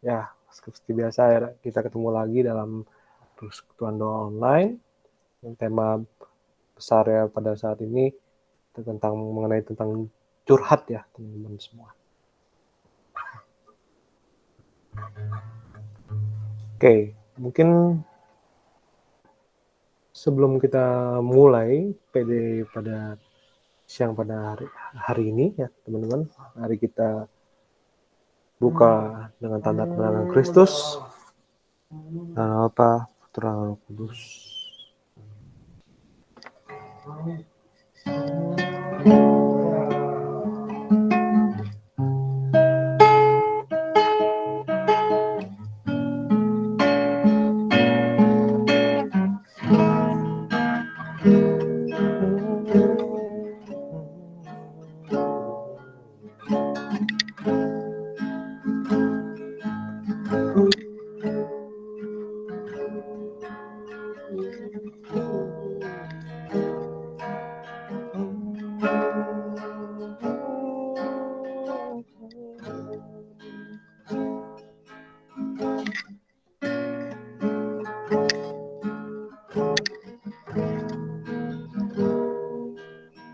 Ya, seperti biasa ya, kita ketemu lagi dalam persekutuan doa online. Tema besar ya pada saat ini mengenai tentang curhat ya teman-teman semua. Oke, mungkin sebelum kita mulai pada siang pada hari ini ya teman-teman, mari kita buka dengan tanda kebenaran Kristus. Nama Bapa, Putra, Roh Kudus.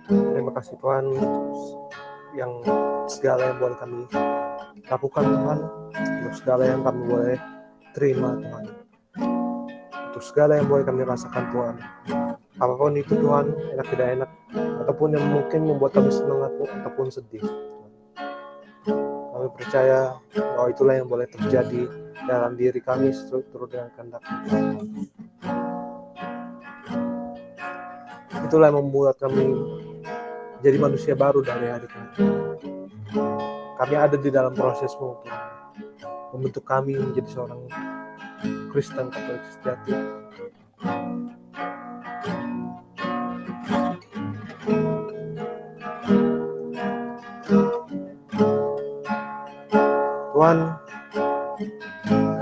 Terima kasih Tuhan yang segala yang boleh kami lakukan Tuhan, untuk segala yang kami boleh terima Tuhan, untuk segala yang boleh kami rasakan Tuhan, apapun itu Tuhan, enak tidak enak, ataupun yang mungkin membuat kami senang ataupun sedih. Kami percaya bahwa itulah yang boleh terjadi dalam diri kami seturut dengan kehendak Tuhan. Itulah yang membuat kami jadi manusia baru dari hari ini. Kami ada di dalam prosesmu Tuhan, membentuk kami menjadi seorang Kristen Katolik sejati. Tuhan,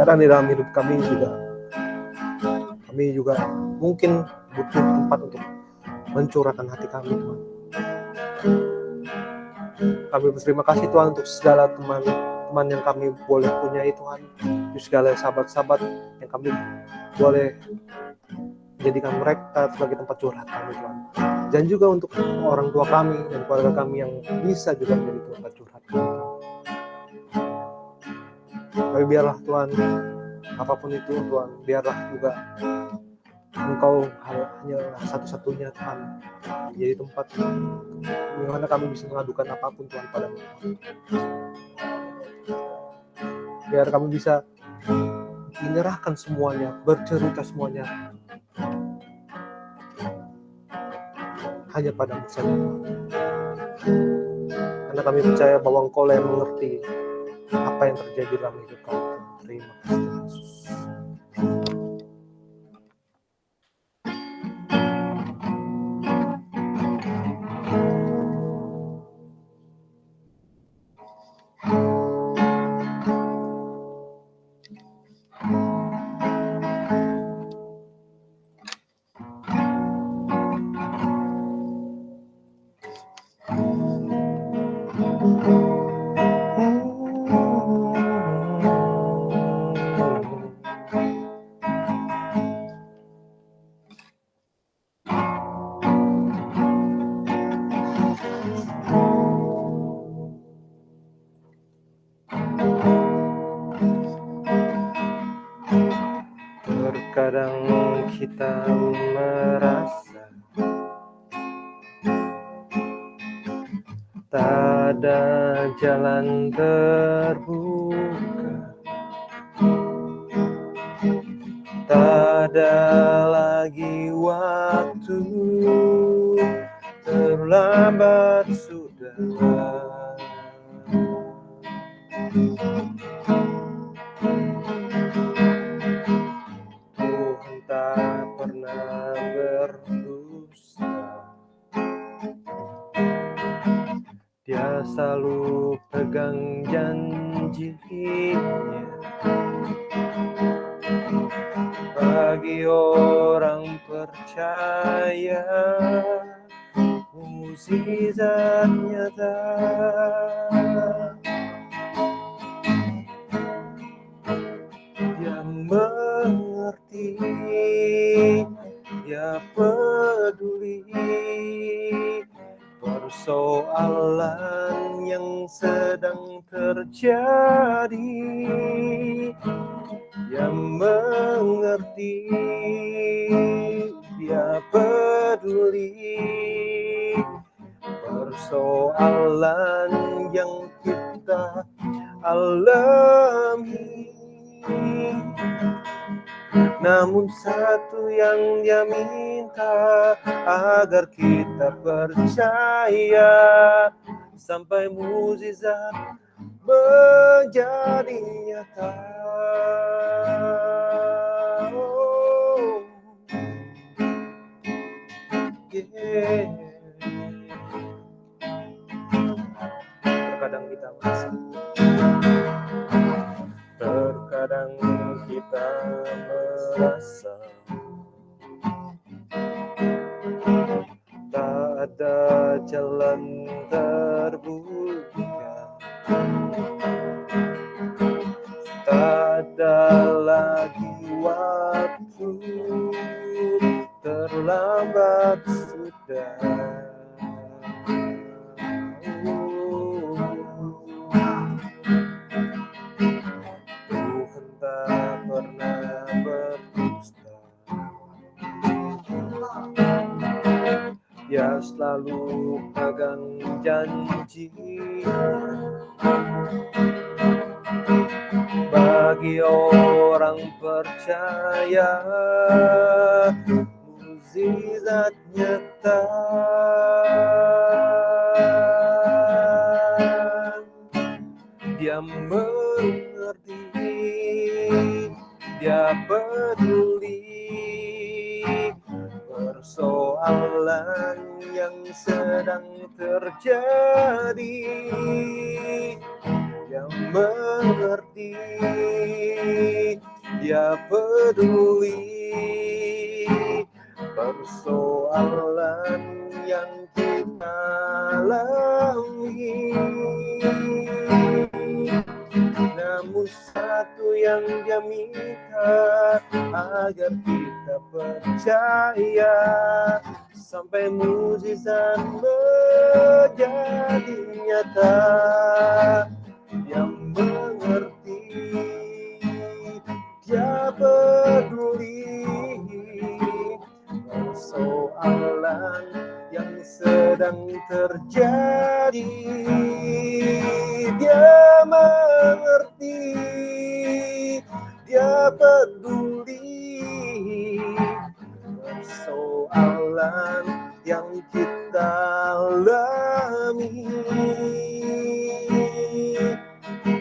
kadang di dalam hidup kami juga mungkin butuh tempat untuk mencurahkan hati kami Tuhan. Kami berterima kasih Tuhan untuk segala teman-teman yang kami boleh punyai Tuhan, untuk segala sahabat-sahabat yang kami boleh jadikan mereka sebagai tempat curhat kami Tuhan. Dan juga untuk orang tua kami dan keluarga kami yang bisa juga menjadi tempat curhat kami. Tapi biarlah Tuhan, apapun itu Tuhan, biarlah juga Engkau hanya satu-satunya Tuhan, menjadi tempat di mana kami bisa mengadukan apapun Tuhan padamu. Biar kami bisa menyerahkan semuanya, bercerita semuanya hanya padamu saja Tuhan. Karena kami percaya bahwa Engkau yang mengerti apa yang terjadi dalam hidup kami. Terima kasih Yesus. Terkadang kita merasa tak ada jalan terbuka, tak ada lagi waktu, terlambat sudah. Tuhan tak pernah berdusta, Dia selalu pegang janjinya. Bagi orang percaya, mukjizat nyata. terjadi, Dia mengerti, Dia peduli persoalan yang kita alami. Namun satu yang Dia minta, agar kita percaya sampai mukjizat menjadi nyata. Oh, yeah. Terkadang kita merasa, terkadang kita merasa tak ada jalan terbuka, tak ada lagi waktu, terlambat sudah. Tuhan tak pernah berdusta, Dia selalu pegang janji-Nya. Bagi orang percaya, mukjizat nyata. Dia mengerti, Dia peduli persoalan yang sedang terjadi. Dia mengerti, Dia peduli persoalan yang kita alami. Namun satu yang Dia minta, agar kita percaya sampai mukjizat menjadi nyata. Dia mengerti, Dia peduli persoalan yang sedang terjadi. Dia mengerti, Dia peduli persoalan yang kita alami.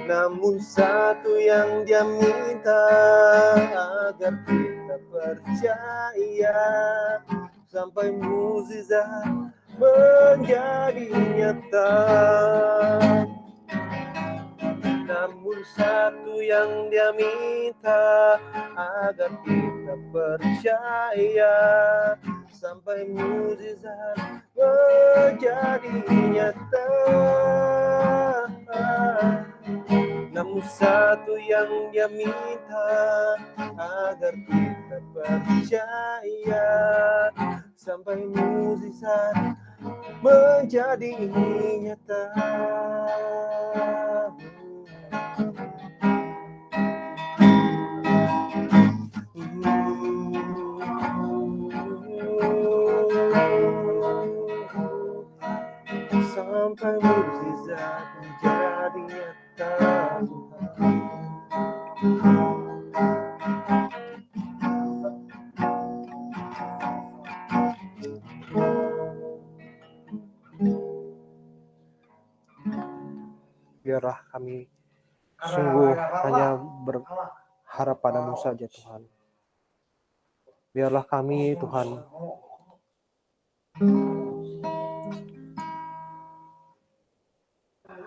Namun satu yang Dia minta, agar kita percaya sampai mukjizat menjadi nyata. Namun satu yang Dia minta, agar kita percaya sampai mukjizat menjadi nyata. Namun satu yang Dia minta, agar kita percaya sampai mukjizat menjadi nyata. Sampai mukjizat menjadi nyata. Biarlah kami sungguh hanya berharap padamu saja, Tuhan. Biarlah kami, Tuhan,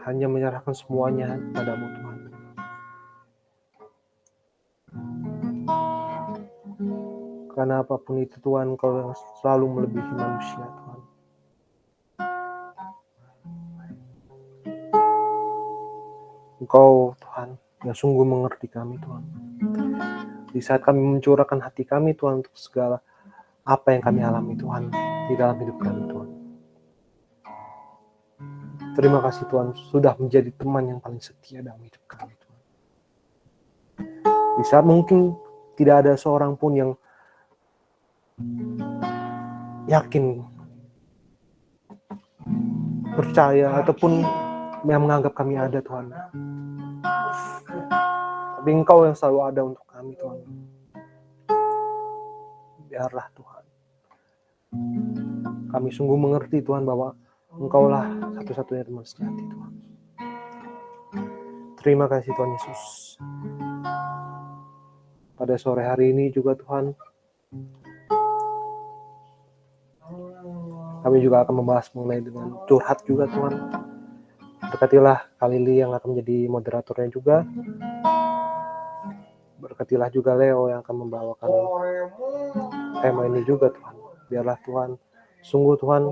hanya menyerahkan semuanya padamu, Tuhan. Karena apapun itu, Tuhan, Kau yang selalu melebihi manusia, Tuhan. Engkau, Tuhan, yang sungguh mengerti kami, Tuhan. Di saat kami mencurahkan hati kami, Tuhan, untuk segala apa yang kami alami, Tuhan, di dalam hidup kami, Tuhan. Terima kasih Tuhan sudah menjadi teman yang paling setia dalam hidup kami Tuhan. Di saat mungkin tidak ada seorang pun yang yakin, percaya, ataupun yang menganggap kami ada Tuhan. Tapi Engkau yang selalu ada untuk kami Tuhan. Biarlah Tuhan, kami sungguh mengerti Tuhan bahwa Engkaulah satu-satunya teman sejati Tuhan. Terima kasih Tuhan Yesus. Pada sore hari ini juga Tuhan, kami juga akan membahas mengenai dengan curhat juga Tuhan. Berkatilah Kalili yang akan menjadi moderatornya juga. Berkatilah juga Leo yang akan membawakan tema ini juga Tuhan. Biarlah Tuhan, sungguh Tuhan,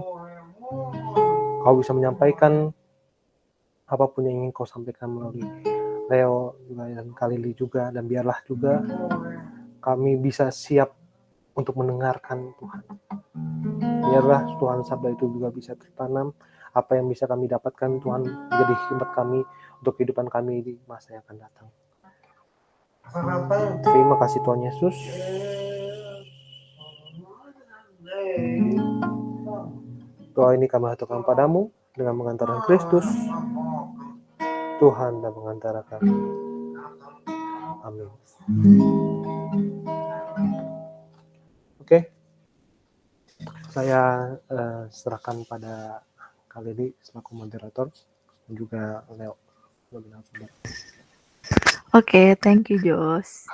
Kau bisa menyampaikan apapun yang ingin Kau sampaikan melalui Leo dan Kalili juga. Dan biarlah juga kami bisa siap untuk mendengarkan Tuhan. Biarlah Tuhan sabda itu juga bisa tertanam. Apa yang bisa kami dapatkan Tuhan menjadi hikmat kami untuk kehidupan kami di masa yang akan datang. Terima kasih Tuhan Yesus. Doa ini kami haturkan padamu dengan mengantarkan Kristus, Tuhan dan pengantara kami. Amin. Oke. Saya serahkan pada Kalili selaku moderator dan juga Leo. Oke, thank you Jos.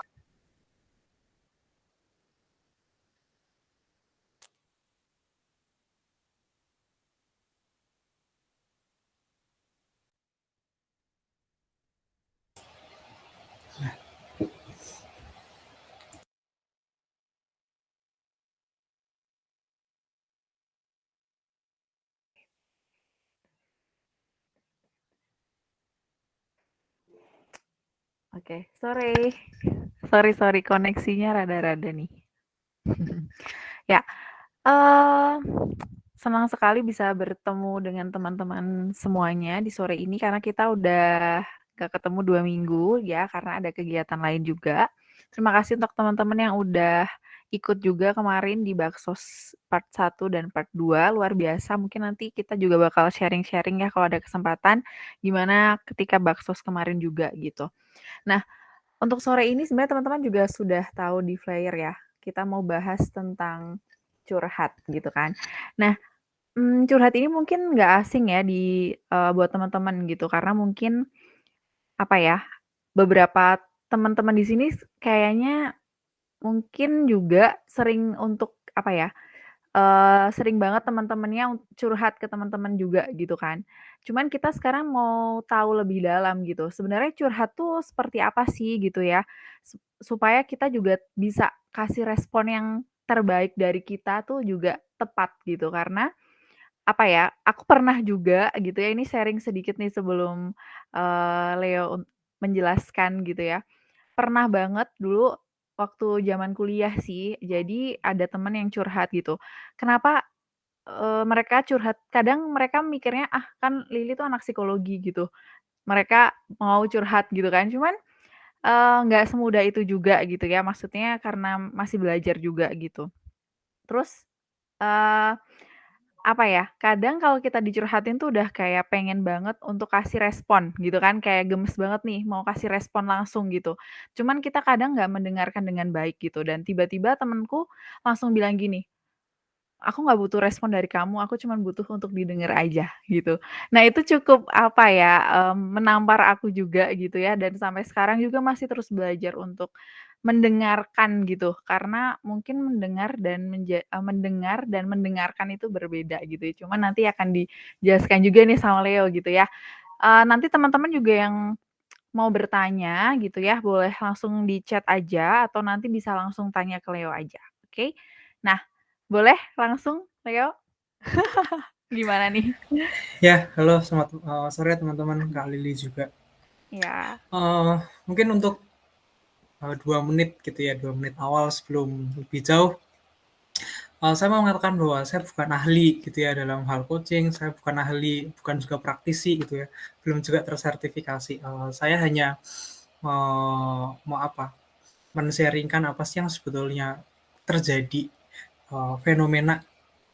Oke, sorry koneksinya rada-rada nih. Ya, senang sekali bisa bertemu dengan teman-teman semuanya di sore ini karena kita udah gak ketemu 2 minggu ya karena ada kegiatan lain juga. Terima kasih untuk teman-teman yang udah ikut juga kemarin di Baksos part 1 dan part 2, luar biasa. Mungkin nanti kita juga bakal sharing-sharing ya kalau ada kesempatan gimana ketika Baksos kemarin juga gitu. Nah, untuk sore ini sebenarnya teman-teman juga sudah tahu di flyer ya, kita mau bahas tentang curhat gitu kan. Nah, curhat ini mungkin nggak asing ya buat teman-teman gitu, karena mungkin, apa ya, beberapa teman-teman di sini kayaknya mungkin juga sering untuk, apa ya, sering banget teman-temannya curhat ke teman-teman juga gitu kan. Cuman kita sekarang mau tahu lebih dalam gitu, sebenarnya curhat tuh seperti apa sih gitu ya, supaya kita juga bisa kasih respon yang terbaik dari kita tuh juga tepat gitu. Karena, apa ya, aku pernah juga gitu ya, ini sharing sedikit nih sebelum, Leo menjelaskan gitu ya. Pernah banget dulu waktu zaman kuliah sih, jadi ada temen yang curhat gitu. Kenapa, mereka curhat kadang mereka mikirnya, "Ah, kan Lili tuh anak psikologi," gitu. Mereka mau curhat gitu kan, cuman, nggak semudah itu juga gitu ya, maksudnya karena masih belajar juga gitu. Terus, eee, apa ya, kadang kalau kita dicurhatin tuh udah kayak pengen banget untuk kasih respon gitu kan, kayak gemes banget nih mau kasih respon langsung gitu. Cuman kita kadang nggak mendengarkan dengan baik gitu dan tiba-tiba temenku langsung bilang gini, "Aku nggak butuh respon dari kamu, aku cuman butuh untuk didengar aja," gitu. Nah itu cukup apa ya, menampar aku juga gitu ya dan sampai sekarang juga masih terus belajar untuk mendengarkan gitu, karena mungkin mendengar dan mendengarkan itu berbeda gitu ya. Cuman nanti akan dijelaskan juga nih sama Leo gitu ya. Nanti teman-teman juga yang mau bertanya gitu ya, boleh langsung di chat aja atau nanti bisa langsung tanya ke Leo aja, oke? Nah, boleh langsung Leo? Gimana nih? Ya, halo selamat sore teman-teman, Kak Lili juga. Ya. Mungkin untuk 2 menit gitu ya, 2 menit awal sebelum lebih jauh, Saya mau mengatakan bahwa saya bukan ahli gitu ya dalam hal coaching, saya bukan ahli, bukan juga praktisi gitu ya, belum juga tersertifikasi. Saya hanya mau apa, men-sharing-kan apa sih yang sebetulnya terjadi, fenomena.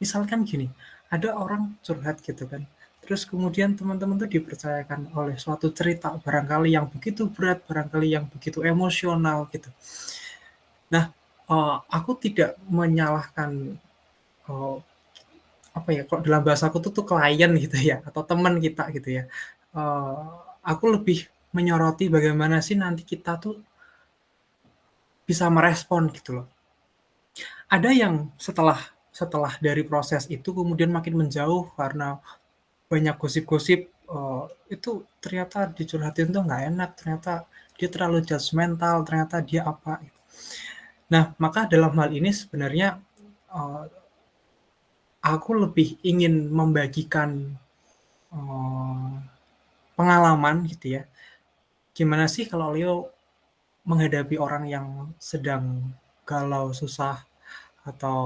Misalkan gini, ada orang curhat gitu kan, terus kemudian teman-teman tuh dipercayakan oleh suatu cerita barangkali yang begitu berat, barangkali yang begitu emosional gitu. Nah, aku tidak menyalahkan, eee, apa ya, kalau dalam bahasa aku tuh klien gitu ya, atau teman kita gitu ya. Eee, aku lebih menyoroti bagaimana sih nanti kita tuh bisa merespon gitu loh. Ada yang setelah setelah dari proses itu kemudian makin menjauh karena banyak gosip-gosip, itu ternyata dicurhatin tuh nggak enak, ternyata dia terlalu judgemental, ternyata dia apa gitu. Nah, maka dalam hal ini sebenarnya, eee, aku lebih ingin membagikan, eee, pengalaman gitu ya, gimana sih kalau Leo menghadapi orang yang sedang galau, susah, atau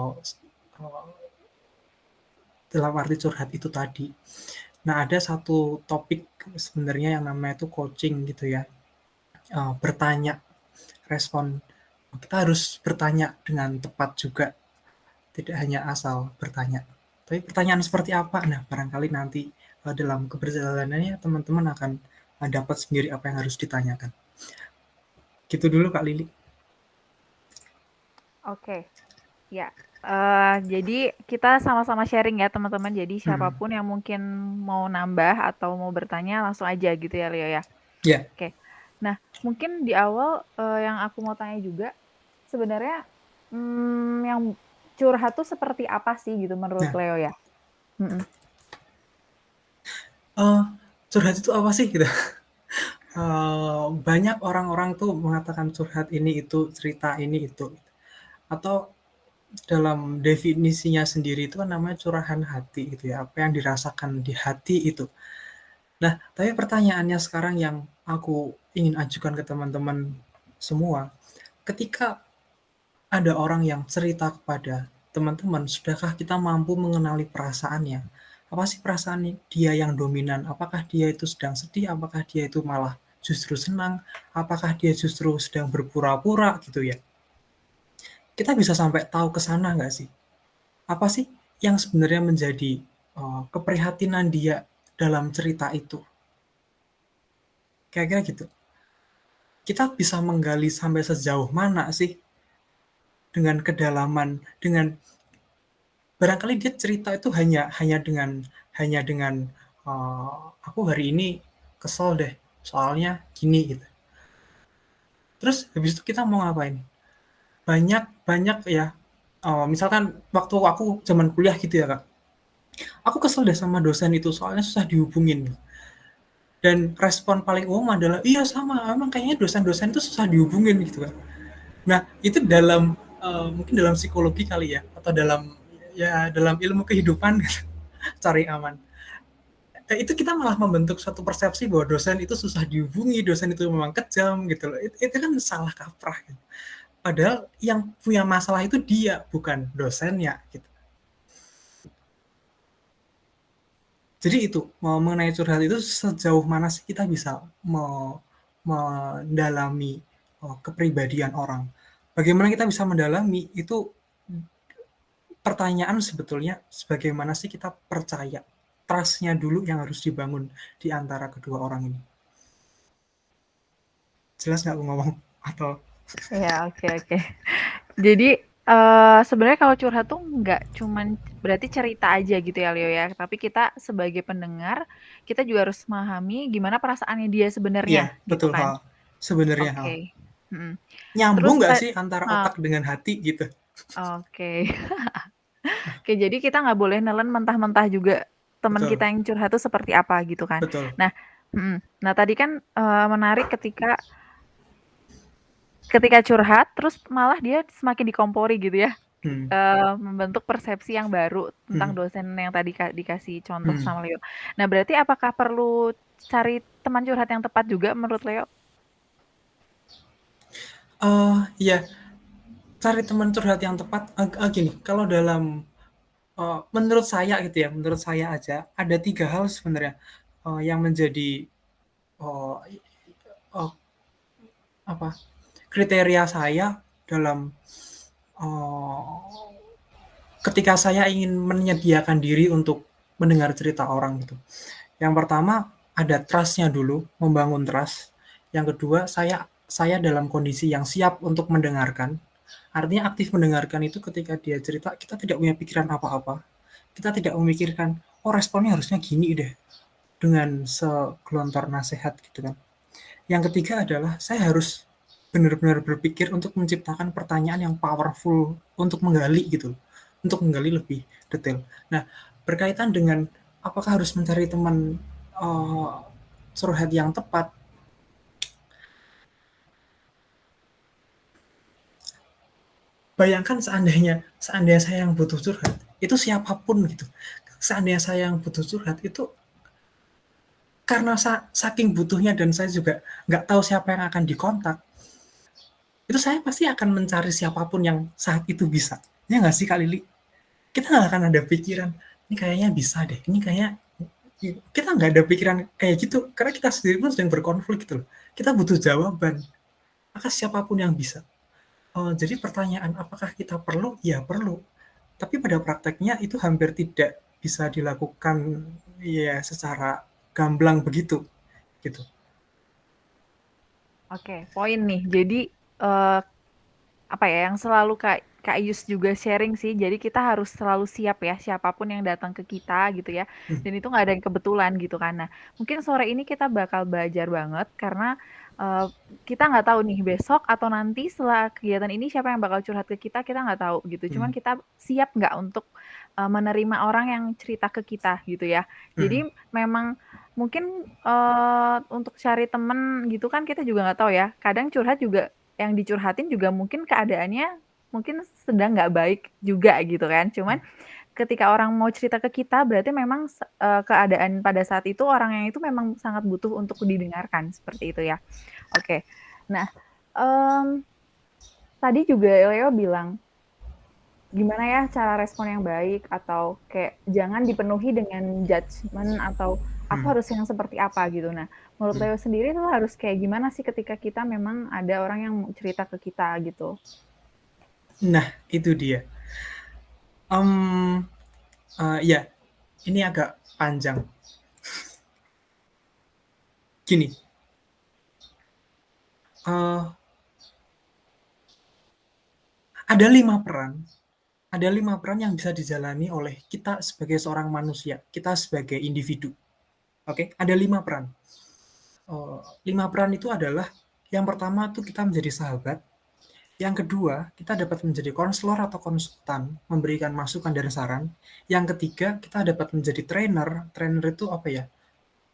dalam arti curhat itu tadi. Nah, ada satu topik sebenarnya yang namanya itu coaching gitu ya, bertanya, respon. Kita harus bertanya dengan tepat juga, tidak hanya asal bertanya. Tapi pertanyaan seperti apa? Nah, barangkali nanti, dalam keberjalanannya teman-teman akan, dapat sendiri apa yang harus ditanyakan. Gitu dulu Kak Lili. Oke, ya. Jadi kita sama-sama sharing ya teman-teman. Jadi Mhm. siapapun yang mungkin mau nambah atau mau bertanya langsung aja gitu ya Leo ya. Iya. Oke. Nah, mungkin di awal yang aku mau tanya juga sebenarnya yang curhat tuh seperti apa sih gitu menurut Nah, Leo ya? Mhm. eee, curhat itu apa sih gitu? Banyak orang-orang tuh mengatakan curhat ini itu, cerita ini itu, atau dalam definisinya sendiri itu kan namanya curahan hati gitu ya, apa yang dirasakan di hati itu. Nah, tapi pertanyaannya sekarang yang aku ingin ajukan ke teman-teman semua, ketika ada orang yang cerita kepada teman-teman, sudahkah kita mampu mengenali perasaannya? Apa sih perasaan dia yang dominan? Apakah dia itu sedang sedih? Apakah dia itu malah justru senang? Apakah dia justru sedang berpura-pura gitu ya? Kita bisa sampai tahu ke sana nggak sih? Apa sih yang sebenarnya menjadi, keprihatinan dia dalam cerita itu? Kira-kira gitu. Kita bisa menggali sampai sejauh mana sih dengan kedalaman, dengan barangkali dia cerita itu hanya hanya dengan, "Aku hari ini kesel deh, soalnya gini," gitu. Terus habis itu kita mau ngapain? Banyak banyak ya, misalkan waktu aku zaman kuliah gitu ya, Kak, aku kesel deh sama dosen itu soalnya susah dihubungin. Dan respon paling umum adalah, "Iya sama, emang kayaknya dosen-dosen itu susah dihubungin," gitu kan. Nah, itu dalam, mungkin dalam psikologi kali ya, atau dalam ya dalam ilmu kehidupan cari aman. Itu kita malah membentuk suatu persepsi bahwa dosen itu susah dihubungi, dosen itu memang kejam gitu loh. Itu kan salah kaprah gitu. Padahal yang punya masalah itu dia, bukan dosennya gitu. Jadi itu, mengenai curhat itu sejauh mana sih kita bisa mendalami, kepribadian orang. Bagaimana kita bisa mendalami itu pertanyaan sebetulnya sebagaimana sih kita percaya. Trust-nya dulu yang harus dibangun di antara kedua orang ini. Jelas nggak aku ngomong? Atau Ya, oke oke. Jadi sebenarnya kalau curhat tuh nggak cuman berarti cerita aja gitu ya Leo ya, tapi kita sebagai pendengar, kita juga harus memahami gimana perasaannya dia iya, sebenarnya gitu betul, kan? sebenarnya, Oke. Mhm. nyambung Terus nggak sih antara heeh, otak dengan hati gitu? oke. Oke, jadi kita nggak boleh nelen mentah-mentah juga teman Betul kita yang curhat tuh seperti apa gitu kan. betul, Nah mhm, nah tadi kan, menarik ketika ketika curhat terus malah dia semakin dikompori gitu ya. hmm, Membentuk persepsi yang baru tentang hmm, dosen yang tadi dikasih contoh hmm. sama Leo. Nah, berarti apakah perlu cari teman curhat yang tepat juga menurut Leo? Iya, cari teman curhat yang tepat, gini, kalau dalam menurut saya gitu ya, menurut saya aja ada 3 hal sebenarnya, yang menjadi, eee, eee, apa, kriteria saya dalam, eee, ketika saya ingin menyediakan diri untuk mendengar cerita orang gitu. Yang pertama ada trust-nya dulu, membangun trust. Yang kedua, saya dalam kondisi yang siap untuk mendengarkan. Artinya aktif mendengarkan itu ketika dia cerita, kita tidak punya pikiran apa-apa. Kita tidak memikirkan, "Oh, responnya harusnya gini deh," dengan segelontor nasihat gitu kan. Yang ketiga adalah saya harus benar-benar berpikir untuk menciptakan pertanyaan yang powerful untuk menggali gitu, untuk menggali lebih detail. Nah, berkaitan dengan apakah harus mencari teman, eee, curhat yang tepat, bayangkan seandainya seandainya saya yang butuh curhat, itu siapapun gitu. Seandainya saya yang butuh curhat itu karena saking butuhnya dan saya juga nggak tahu siapa yang akan dikontak, itu saya pasti akan mencari siapapun yang saat itu bisa. Ya nggak sih Kak Lili? Kita nggak akan ada pikiran, "Ini kayaknya bisa deh, ini kayaknya" kita nggak ada pikiran kayak gitu, karena kita sendiri pun sedang berkonflik gitu loh. Kita butuh jawaban, maka siapapun yang bisa. Jadi pertanyaan apakah kita perlu? Ya perlu, tapi pada prakteknya itu hampir tidak bisa dilakukan ya secara gamblang begitu, gitu. Oke, poin nih. Jadi apa ya yang selalu Kak Yus juga sharing sih. Jadi kita harus selalu siap ya siapapun yang datang ke kita gitu ya. Mmm, Dan itu nggak ada yang kebetulan gitu kan. Nah, mungkin sore ini kita bakal belajar banget karena eh, kita nggak tahu nih besok atau nanti setelah kegiatan ini siapa yang bakal curhat ke kita nggak tahu gitu. Cuman mhm, kita siap nggak untuk menerima orang yang cerita ke kita gitu ya. mhm, Jadi memang mungkin untuk cari temen gitu kan kita juga nggak tahu ya. Kadang curhat juga yang dicurhatin juga mungkin keadaannya mungkin sedang nggak baik juga gitu kan. Cuman mhm. ketika orang mau cerita ke kita berarti memang keadaan pada saat itu orang yang itu memang sangat butuh untuk didengarkan seperti itu ya. Oke. Nah, mmm, tadi juga Leo bilang, gimana ya cara respon yang baik atau kayak jangan dipenuhi dengan judgement atau aku Mhm, harus yang seperti apa gitu. Nah, menurut mhm. Leo sendiri tuh harus kayak gimana sih ketika kita memang ada orang yang mau cerita ke kita gitu? Nah, itu dia. Mmm, iya, ini agak panjang. Gini, eee, ada 5 peran ada 5 peran yang bisa dijalani oleh kita sebagai seorang manusia, kita sebagai individu, oke? Ada 5 peran. 5 peran itu adalah yang pertama tuh kita menjadi sahabat, yang kedua kita dapat menjadi konselor atau konsultan, memberikan masukan dan saran, yang ketiga kita dapat menjadi trainer, trainer itu apa ya,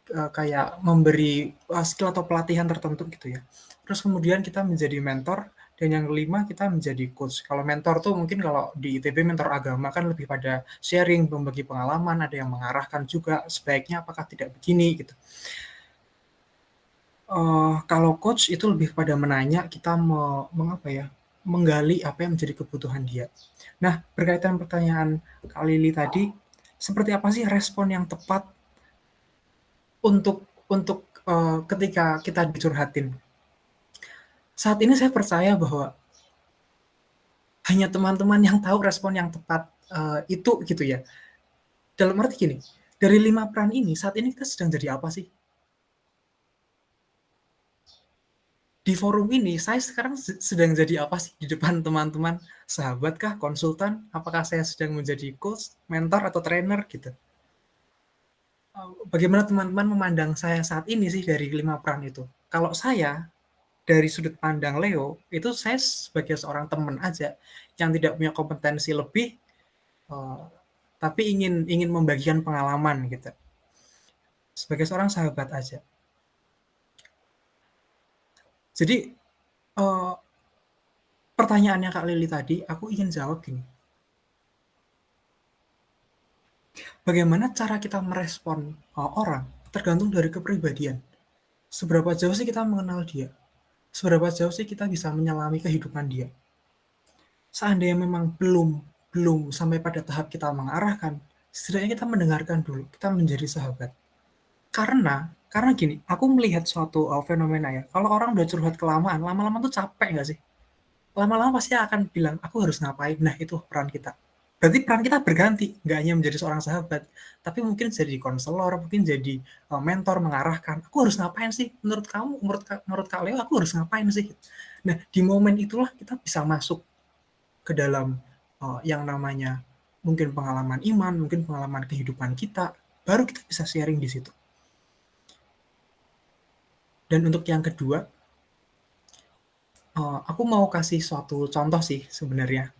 kayak memberi, skill atau pelatihan tertentu gitu ya. Terus kemudian kita menjadi mentor, dan yang kelima kita menjadi coach. Kalau mentor tuh mungkin kalau di ITB mentor agama kan lebih pada sharing, membagi pengalaman, ada yang mengarahkan juga, sebaiknya apakah tidak begini gitu. Kalau coach itu lebih pada menanya, kita mengapa ya, menggali apa yang menjadi kebutuhan dia. Nah, berkaitan pertanyaan Kak Lili tadi, seperti apa sih respon yang tepat ketika kita dicurhatin? Saat ini saya percaya bahwa hanya teman-teman yang tahu respon yang tepat, itu gitu ya. Dalam arti gini, dari 5 peran ini saat ini kita sedang jadi apa sih? Di forum ini saya sekarang sedang jadi apa sih di depan teman-teman? Sahabatkah, konsultan? Apakah saya sedang menjadi coach, mentor, atau trainer gitu? Bagaimana teman-teman memandang saya saat ini sih dari 5 peran itu? Kalau saya dari sudut pandang Leo, itu saya sebagai seorang teman aja yang tidak punya kompetensi lebih, eee, tapi ingin ingin membagikan pengalaman gitu, sebagai seorang sahabat aja. Jadi, eee, pertanyaannya Kak Lili tadi, aku ingin jawab gini, bagaimana cara kita merespon, orang tergantung dari kepribadian. Seberapa jauh sih kita mengenal dia? Seberapa jauh sih kita bisa menyelami kehidupan dia? seandainya memang belum sampai pada tahap kita mengarahkan, setidaknya kita mendengarkan dulu, kita menjadi sahabat. Karena gini, aku melihat suatu fenomena ya. Kalau orang udah curhat kelamaan, lama-lama tuh capek nggak sih? Lama-lama pasti akan bilang, aku harus ngapain? Nah, itu peran kita. Berarti peran kita berganti, nggak hanya menjadi seorang sahabat, tapi mungkin jadi konselor, mungkin jadi mentor, mengarahkan. Aku harus ngapain sih? Menurut kamu, menurut Kak Leo, aku harus ngapain sih? Nah, di momen itulah kita bisa masuk ke dalam yang namanya mungkin pengalaman iman, mungkin pengalaman kehidupan kita, baru kita bisa sharing di situ. Dan untuk yang kedua, aku mau kasih suatu contoh sih sebenarnya.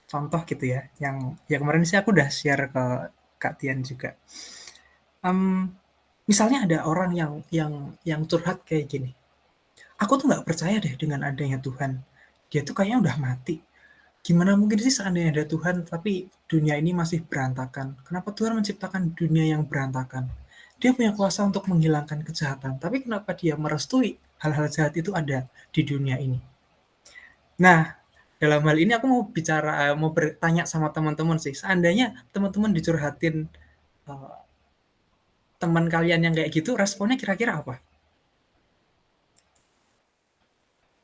Contoh gitu ya, yang kemarin sih aku udah share ke Kak Tian juga. Misalnya ada orang yang curhat kayak gini, aku tuh nggak percaya deh dengan adanya Tuhan. Dia tuh kayaknya udah mati. Gimana mungkin sih seandainya ada Tuhan, tapi dunia ini masih berantakan? Kenapa Tuhan menciptakan dunia yang berantakan? Dia punya kuasa untuk menghilangkan kejahatan, tapi kenapa dia merestui hal-hal jahat itu ada di dunia ini? Nah, dalam hal ini aku mau bertanya sama teman-teman sih, seandainya teman-teman dicurhatin teman kalian yang kayak gitu, responnya kira-kira apa?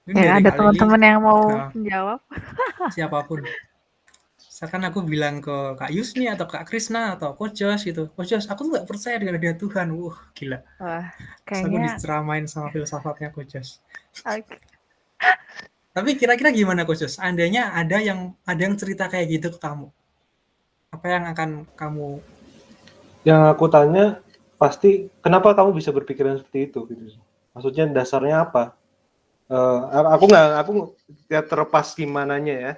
Ini Ya, dari ada Kak Lili, teman-teman yang mau nah, menjawab. siapapun. Misalkan aku bilang ke Kak Yusni atau Kak Krisna atau Coach Josh gitu, Coach Josh, aku tuh nggak percaya dengan adanya Tuhan. Gila. Wah, Terus aku kayaknya diceramain sama filsafatnya Coach Josh. oke. Tapi kira-kira gimana Coach Josh? Seandainya ada yang cerita kayak gitu ke kamu, apa yang akan kamu? Yang aku tanya pasti kenapa kamu bisa berpikiran seperti itu gitu. Maksudnya dasarnya apa? Aku ya terlepas gimananya ya.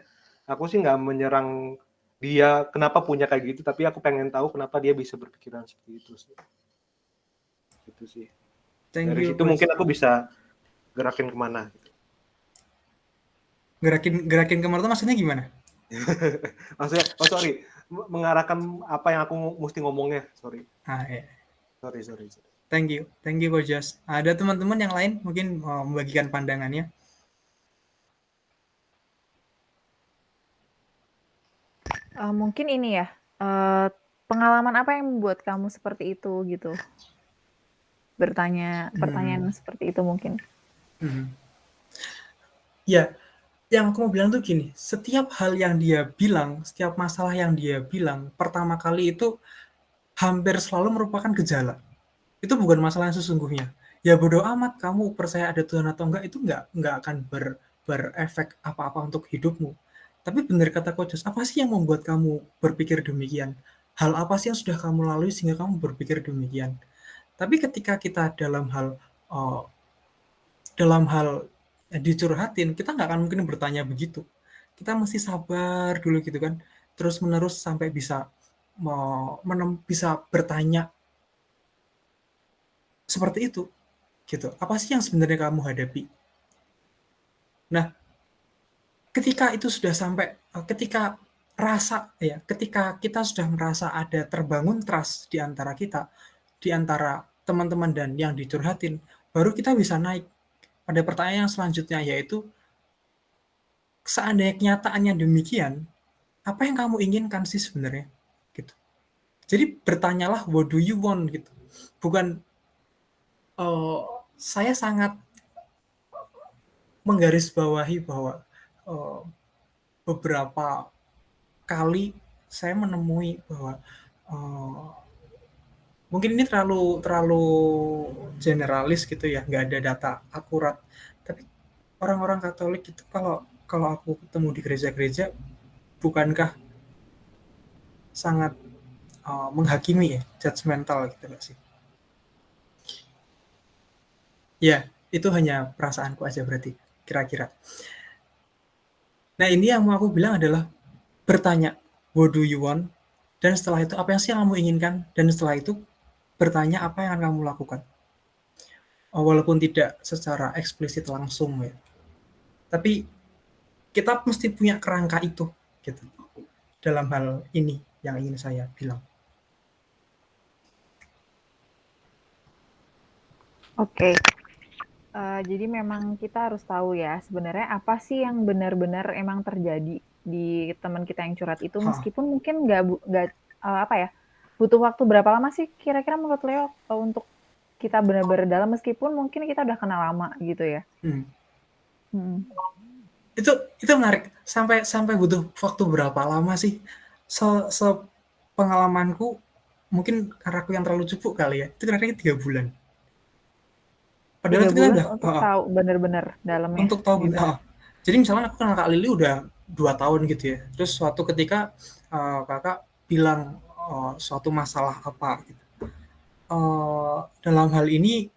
Aku sih nggak menyerang dia kenapa punya kayak gitu, tapi aku pengen tahu kenapa dia bisa berpikiran seperti itu sih. Gitu sih. Thank Dari you situ Coach. mungkin aku bisa gerakin kemana. Gerakin kemana tuh maksudnya gimana? Maksudnya, sorry, mengarahkan apa yang aku mesti ngomongnya. Sorry. Ya. Sorry. Thank you Coach Josh. Ada teman-teman yang lain mungkin mau membagikan pandangannya? Mungkin ini ya, pengalaman apa yang membuat kamu seperti itu gitu? Bertanya pertanyaan seperti itu mungkin. Ya, yang aku mau bilang tuh gini, setiap hal yang dia bilang, setiap masalah yang dia bilang, pertama kali itu hampir selalu merupakan gejala. Itu bukan masalah yang sesungguhnya. Ya bodo amat kamu percaya ada Tuhan atau enggak, itu enggak akan berefek apa-apa untuk hidupmu. Tapi benar kata Coach, apa sih yang membuat kamu berpikir demikian? Hal apa sih yang sudah kamu lalui sehingga kamu berpikir demikian? Tapi ketika kita dalam hal dicurhatin, kita nggak akan mungkin bertanya begitu. Kita mesti sabar dulu gitu kan, terus menerus sampai bisa bisa bertanya seperti itu gitu. Apa sih yang sebenarnya kamu hadapi? Nah, ketika itu sudah sampai ketika kita sudah merasa ada terbangun trust di antara kita, di antara teman-teman dan yang dicurhatin, baru kita bisa naik pada pertanyaan yang selanjutnya, yaitu seandainya kenyataannya demikian, apa yang kamu inginkan sih sebenarnya? Gitu. Jadi bertanyalah what do you want gitu. Bukan saya sangat menggarisbawahi bahwa beberapa kali saya menemui bahwa mungkin ini terlalu generalis gitu ya, nggak ada data akurat. Tapi orang-orang Katolik itu kalau aku ketemu di gereja-gereja, bukankah sangat menghakimi ya, judgmental gitu nggak sih? Ya, itu hanya perasaanku aja berarti, kira-kira. Nah, ini yang mau aku bilang adalah bertanya, what do you want? Dan setelah itu, apa yang sih yang kamu inginkan? Dan setelah itu, bertanya apa yang akan kamu lakukan. Walaupun tidak secara eksplisit langsung ya. Tapi kita mesti punya kerangka itu gitu. Dalam hal ini yang ingin saya bilang. Oke. Jadi memang kita harus tahu ya sebenarnya apa sih yang benar-benar emang terjadi di teman kita yang curhat itu, Ha. meskipun mungkin nggak apa ya, butuh waktu berapa lama sih kira-kira menurut Leo untuk kita benar-benar dalam, meskipun mungkin kita udah kenal lama gitu ya? Hmm. Hmm. Itu menarik. Sampai butuh waktu berapa lama sih? Pengalamanku, mungkin karena aku yang terlalu cupu kali ya, itu kira-kira 3 bulan. Padahal 3 itu kita bulan udah untuk tahu bener-bener dalamnya untuk tahu gitu. Jadi misalnya aku kenal Kak Lili udah 2 tahun gitu ya. Terus suatu ketika Kakak bilang suatu masalah apa gitu. Dalam hal ini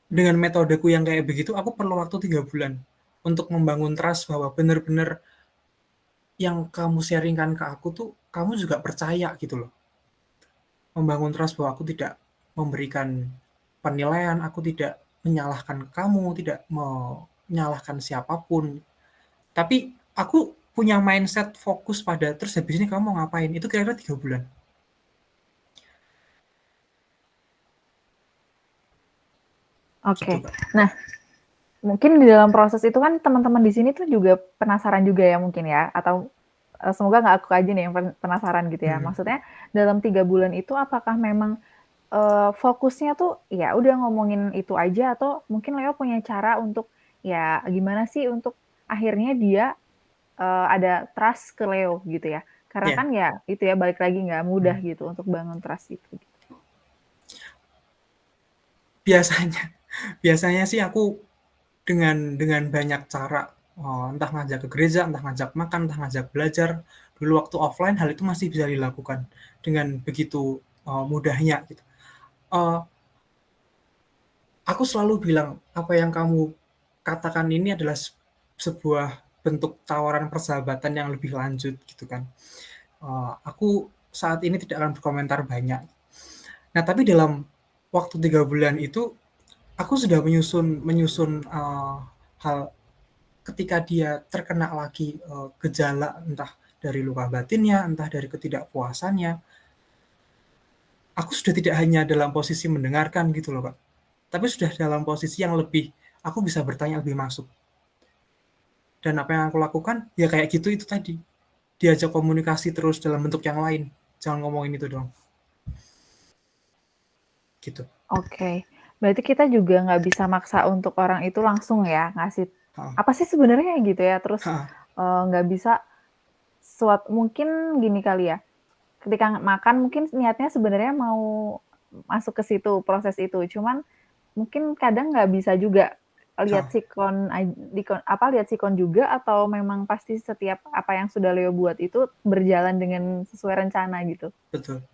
dengan metodeku yang kayak begitu, aku perlu waktu 3 bulan untuk membangun trust bahwa benar-benar yang kamu sharingkan ke aku tuh kamu juga percaya gitu loh. Membangun trust bahwa aku tidak memberikan penilaian, aku tidak menyalahkan kamu, tidak menyalahkan siapapun. Tapi aku punya mindset fokus pada terus habis ini kamu mau ngapain, itu kira-kira 3 bulan. Gitu, Oke. Kak. Nah, mungkin di dalam proses itu kan teman-teman di sini tuh juga penasaran juga ya mungkin ya, atau semoga nggak aku aja nih yang penasaran gitu ya. Maksudnya dalam 3 bulan itu apakah memang fokusnya tuh ya udah ngomongin itu aja, atau mungkin Leo punya cara untuk ya gimana sih untuk akhirnya dia ada trust ke Leo gitu ya? Karena Iya. kan ya itu ya balik lagi nggak mudah gitu untuk bangun trust itu. Biasanya sih aku dengan banyak cara, entah ngajak ke gereja, entah ngajak makan, entah ngajak belajar. Dulu waktu offline hal itu masih bisa dilakukan dengan begitu mudahnya gitu. Aku selalu bilang apa yang kamu katakan ini adalah sebuah bentuk tawaran persahabatan yang lebih lanjut gitu kan. Aku saat ini tidak akan berkomentar banyak. Nah, tapi dalam waktu 3 bulan itu aku sudah menyusun hal ketika dia terkena lagi gejala entah dari luka batinnya, entah dari ketidakpuasannya, aku sudah tidak hanya dalam posisi mendengarkan gitu loh, Kak. Tapi sudah dalam posisi yang lebih, aku bisa bertanya lebih masuk. Dan apa yang aku lakukan, ya kayak gitu itu tadi. Diajak komunikasi terus dalam bentuk yang lain. Jangan ngomongin itu doang. Gitu. Oke. Berarti kita juga nggak bisa maksa untuk orang itu langsung ya ngasih Ha. apa sih sebenarnya gitu ya. Terus Ha. nggak bisa mungkin gini kali ya. Ketika makan mungkin niatnya sebenarnya mau masuk ke situ proses itu. Cuman mungkin kadang nggak bisa juga lihat Ha. sikon lihat sikon juga, atau memang pasti setiap apa yang sudah Leo buat itu berjalan dengan sesuai rencana gitu. Betul.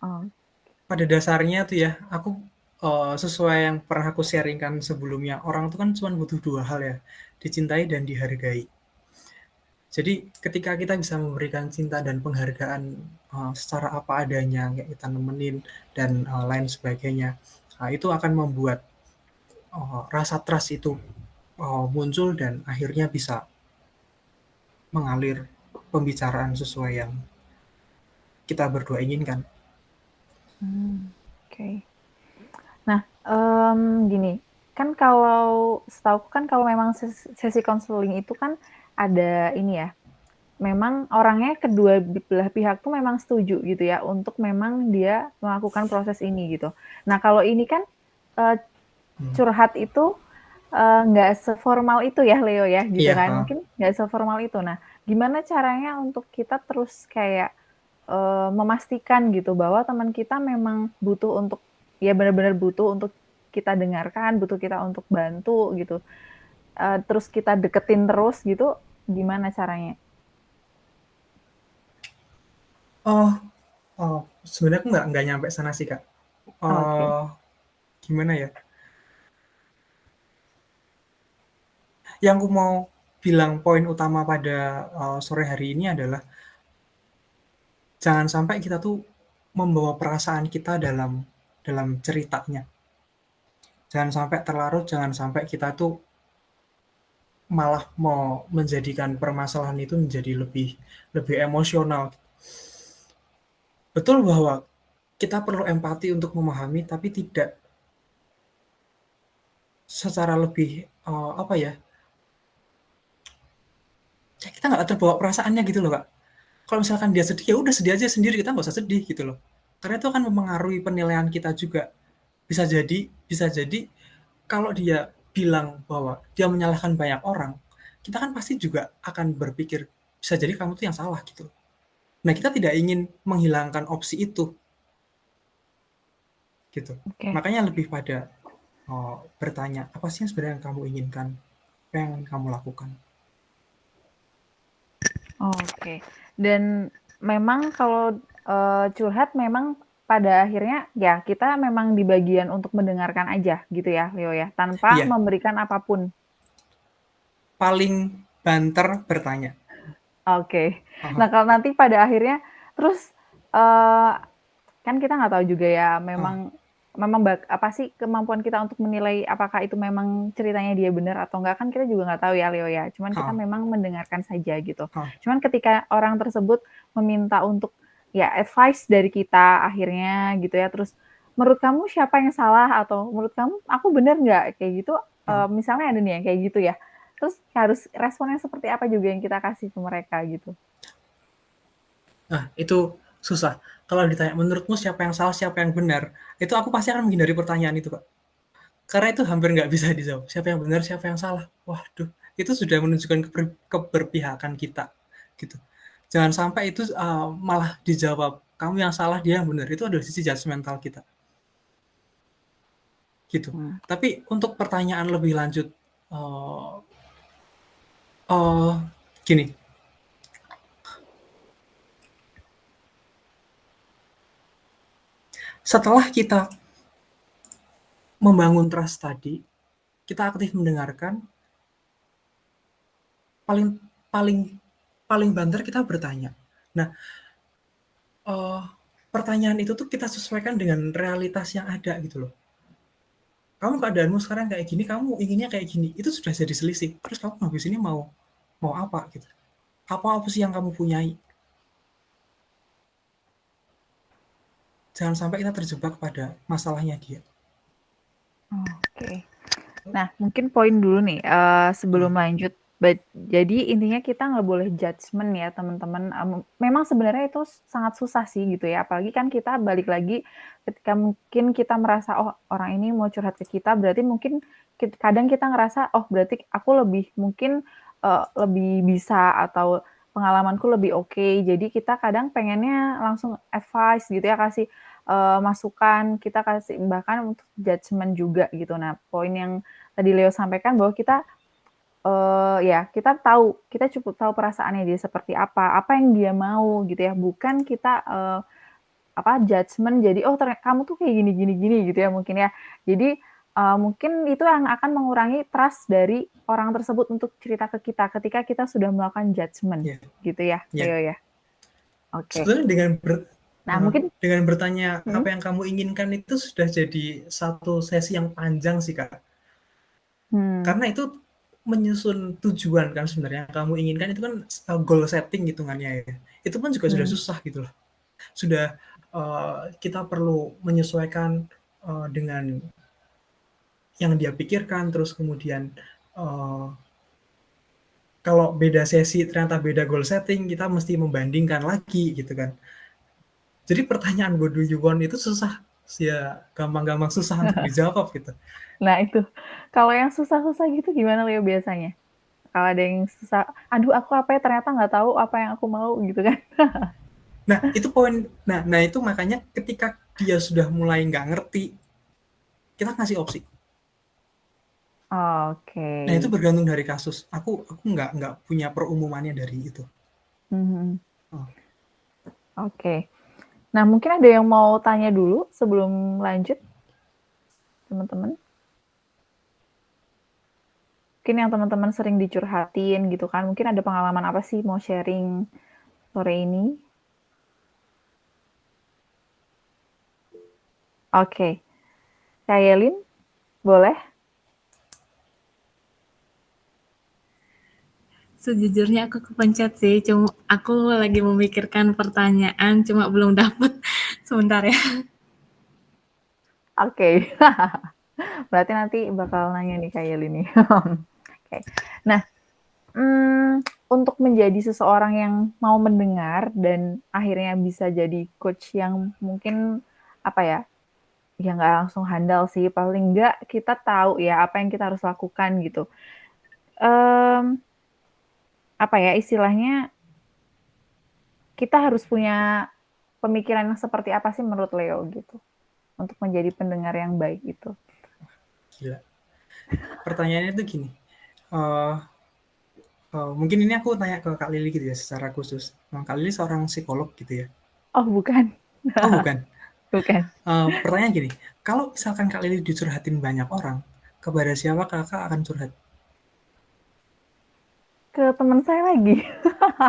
Oh. Pada dasarnya tuh ya, aku sesuai yang pernah aku sharingkan sebelumnya, orang itu kan cuma butuh 2 hal ya, dicintai dan dihargai. Jadi ketika kita bisa memberikan cinta dan penghargaan secara apa adanya, kayak kita nemenin dan lain sebagainya, itu akan membuat rasa trust itu muncul dan akhirnya bisa mengalir pembicaraan sesuai yang kita berdua inginkan. Oke. Nah, gini, kan kalau setahuku kan kalau memang sesi konseling itu kan ada ini ya, memang orangnya kedua belah pihak tuh memang setuju gitu ya untuk memang dia melakukan proses ini gitu. Nah, kalau ini kan curhat itu nggak seformal itu ya Leo ya gitu Iya. kan, mungkin nggak seformal itu. Nah, gimana caranya untuk kita terus kayak memastikan gitu bahwa teman kita memang butuh untuk ya benar-benar butuh untuk kita dengarkan, butuh kita untuk bantu gitu. Terus kita deketin terus gitu, gimana caranya? Sebenarnya aku nggak nyampe sana sih, Kak. Oke. Gimana ya? Yang aku mau bilang poin utama pada sore hari ini adalah jangan sampai kita tuh membawa perasaan kita dalam ceritanya. Jangan sampai terlarut, jangan sampai kita tuh malah mau menjadikan permasalahan itu menjadi lebih emosional. Betul bahwa kita perlu empati untuk memahami, tapi tidak secara lebih apa ya? kayak kita nggak terbawa perasaannya gitu loh, Kak. Kalau misalkan dia sedih, ya udah sedih aja sendiri, kita nggak usah sedih gitu loh. Karena itu akan mempengaruhi penilaian kita juga. Bisa jadi kalau dia bilang bahwa dia menyalahkan banyak orang, kita kan pasti juga akan berpikir, bisa jadi kamu tuh yang salah gitu. Nah, kita tidak ingin menghilangkan opsi itu gitu. Oke. Makanya lebih pada bertanya, apa sih yang sebenarnya yang kamu inginkan? Apa yang ingin kamu lakukan? Oke. Dan memang kalau curhat memang pada akhirnya ya kita memang di bagian untuk mendengarkan aja gitu ya, Leo ya, tanpa Iya, memberikan apapun. paling banter bertanya. Oke. Heeh, Nah, kalau nanti pada akhirnya terus eh, kan kita nggak tahu juga ya, heeh, memang memang apa sih kemampuan kita untuk menilai apakah itu memang ceritanya dia benar atau enggak, kan kita juga nggak tahu ya, Leo ya. Cuman kita heeh, memang mendengarkan saja gitu. heeh, Cuman ketika orang tersebut meminta untuk ya advice dari kita akhirnya gitu ya, terus menurut kamu siapa yang salah atau menurut kamu aku benar nggak kayak gitu, heeh. misalnya ada nih yang kayak gitu ya. Terus harus responnya seperti apa juga yang kita kasih ke mereka gitu. Nah, itu susah. Kalau ditanya, menurutmu siapa yang salah, siapa yang benar? Itu aku pasti akan menghindari pertanyaan itu, Kak. Karena itu hampir nggak bisa dijawab. Siapa yang benar, siapa yang salah. Waduh, itu sudah menunjukkan keberpihakan kita. Gitu. Jangan sampai itu malah dijawab, kamu yang salah, dia yang benar. Itu adalah sisi judgmental kita. Gitu. Hmm. Tapi untuk pertanyaan lebih lanjut, uh, uh, gini, setelah kita membangun trust tadi, kita aktif mendengarkan, paling paling paling banter kita bertanya. Nah, pertanyaan itu tuh kita sesuaikan dengan realitas yang ada gitu loh. Kamu keadaanmu sekarang kayak gini, kamu inginnya kayak gini, itu sudah jadi selisih. Terus kamu habis ini mau mau apa gitu? Apa opsi yang kamu punyai? Jangan sampai kita terjebak pada masalahnya dia. Oke. Nah, mungkin poin dulu nih, Hmm. sebelum lanjut. Jadi intinya kita nggak boleh judgement ya teman-teman. Memang sebenarnya itu sangat susah sih gitu ya. Apalagi kan kita balik lagi ketika mungkin kita merasa oh orang ini mau curhat ke kita, berarti mungkin kadang kita ngerasa oh berarti aku lebih mungkin lebih bisa atau pengalamanku lebih oke. Jadi kita kadang pengennya langsung advice gitu ya, kasih masukan, kita kasih bahkan untuk judgement juga gitu. Nah, poin yang tadi Leo sampaikan bahwa kita ya kita tahu, kita cukup tahu perasaannya dia seperti apa yang dia mau gitu ya, bukan kita judgement jadi oh kamu tuh kayak gini gitu ya mungkin ya. Jadi mungkin itu yang akan mengurangi trust dari orang tersebut untuk cerita ke kita ketika kita sudah melakukan judgement Ya, gitu ya, ya. Leo ya. Oke. Sebenarnya Nah, mungkin dengan bertanya hmm, apa yang kamu inginkan itu sudah jadi satu sesi yang panjang sih, Kak. hmm, Karena itu menyusun tujuan kan sebenarnya yang kamu inginkan itu kan goal setting hitungannya ya. Itu pun juga sudah hmm, susah gitu loh. Sudah kita perlu menyesuaikan dengan yang dia pikirkan, terus kemudian kalau beda sesi ternyata beda goal setting, kita mesti membandingkan lagi gitu kan. Jadi pertanyaan what do you want itu susah, ya gampang-gampang susah untuk dijawab gitu. Nah itu, kalau yang susah-susah gitu gimana Leo biasanya? Kalau ada yang susah, aduh aku apa ya ternyata nggak tahu apa yang aku mau gitu kan? Nah itu poin, nah itu makanya ketika dia sudah mulai nggak ngerti, kita kasih opsi. Oke. Nah itu bergantung dari kasus. Aku nggak punya perumumannya dari itu. Mhm. Oh. Oke. Nah mungkin ada yang mau tanya dulu sebelum lanjut, teman-teman? Mungkin yang teman-teman sering dicurhatin gitu kan, mungkin ada pengalaman apa sih mau sharing sore ini? Oke. Kak Yelin, boleh? Sejujurnya aku kepencet sih, cuma aku lagi memikirkan pertanyaan, cuma belum dapet. Sebentar ya. Oke. Berarti nanti bakal nanya nih Kak Yelin nih. Oke. Nah, untuk menjadi seseorang yang mau mendengar dan akhirnya bisa jadi coach yang mungkin apa ya, ya nggak langsung handal sih, paling nggak kita tahu ya apa yang kita harus lakukan gitu. Apa ya istilahnya, kita harus punya pemikiran yang seperti apa sih menurut Leo gitu, untuk menjadi pendengar yang baik itu? Gila. Pertanyaannya tuh gini, eh mungkin ini aku tanya ke Kak Lili gitu ya secara khusus. Kak Lili seorang psikolog gitu ya? Oh bukan, Oh bukan. bukan. Pertanyaan gini, kalau misalkan Kak Lili dicurhatin banyak orang, kepada siapa Kakak akan curhat? Ke teman saya lagi.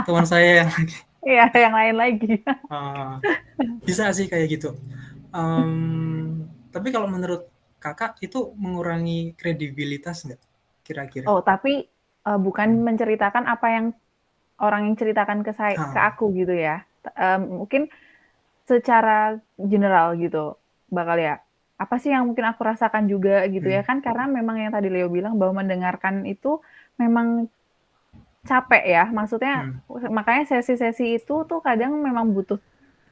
Teman saya yang lagi. Iya, yang lain lagi. Bisa sih kayak gitu. Tapi kalau menurut Kakak itu mengurangi kredibilitas nggak kira-kira? Oh, tapi bukan menceritakan apa yang orang yang ceritakan ke saya, ke aku gitu ya. Mungkin secara general gitu bakal ya. Apa sih yang mungkin aku rasakan juga gitu ya kan, karena memang yang tadi Leo bilang bahwa mendengarkan itu memang capek ya. Maksudnya makanya sesi-sesi itu tuh kadang memang butuh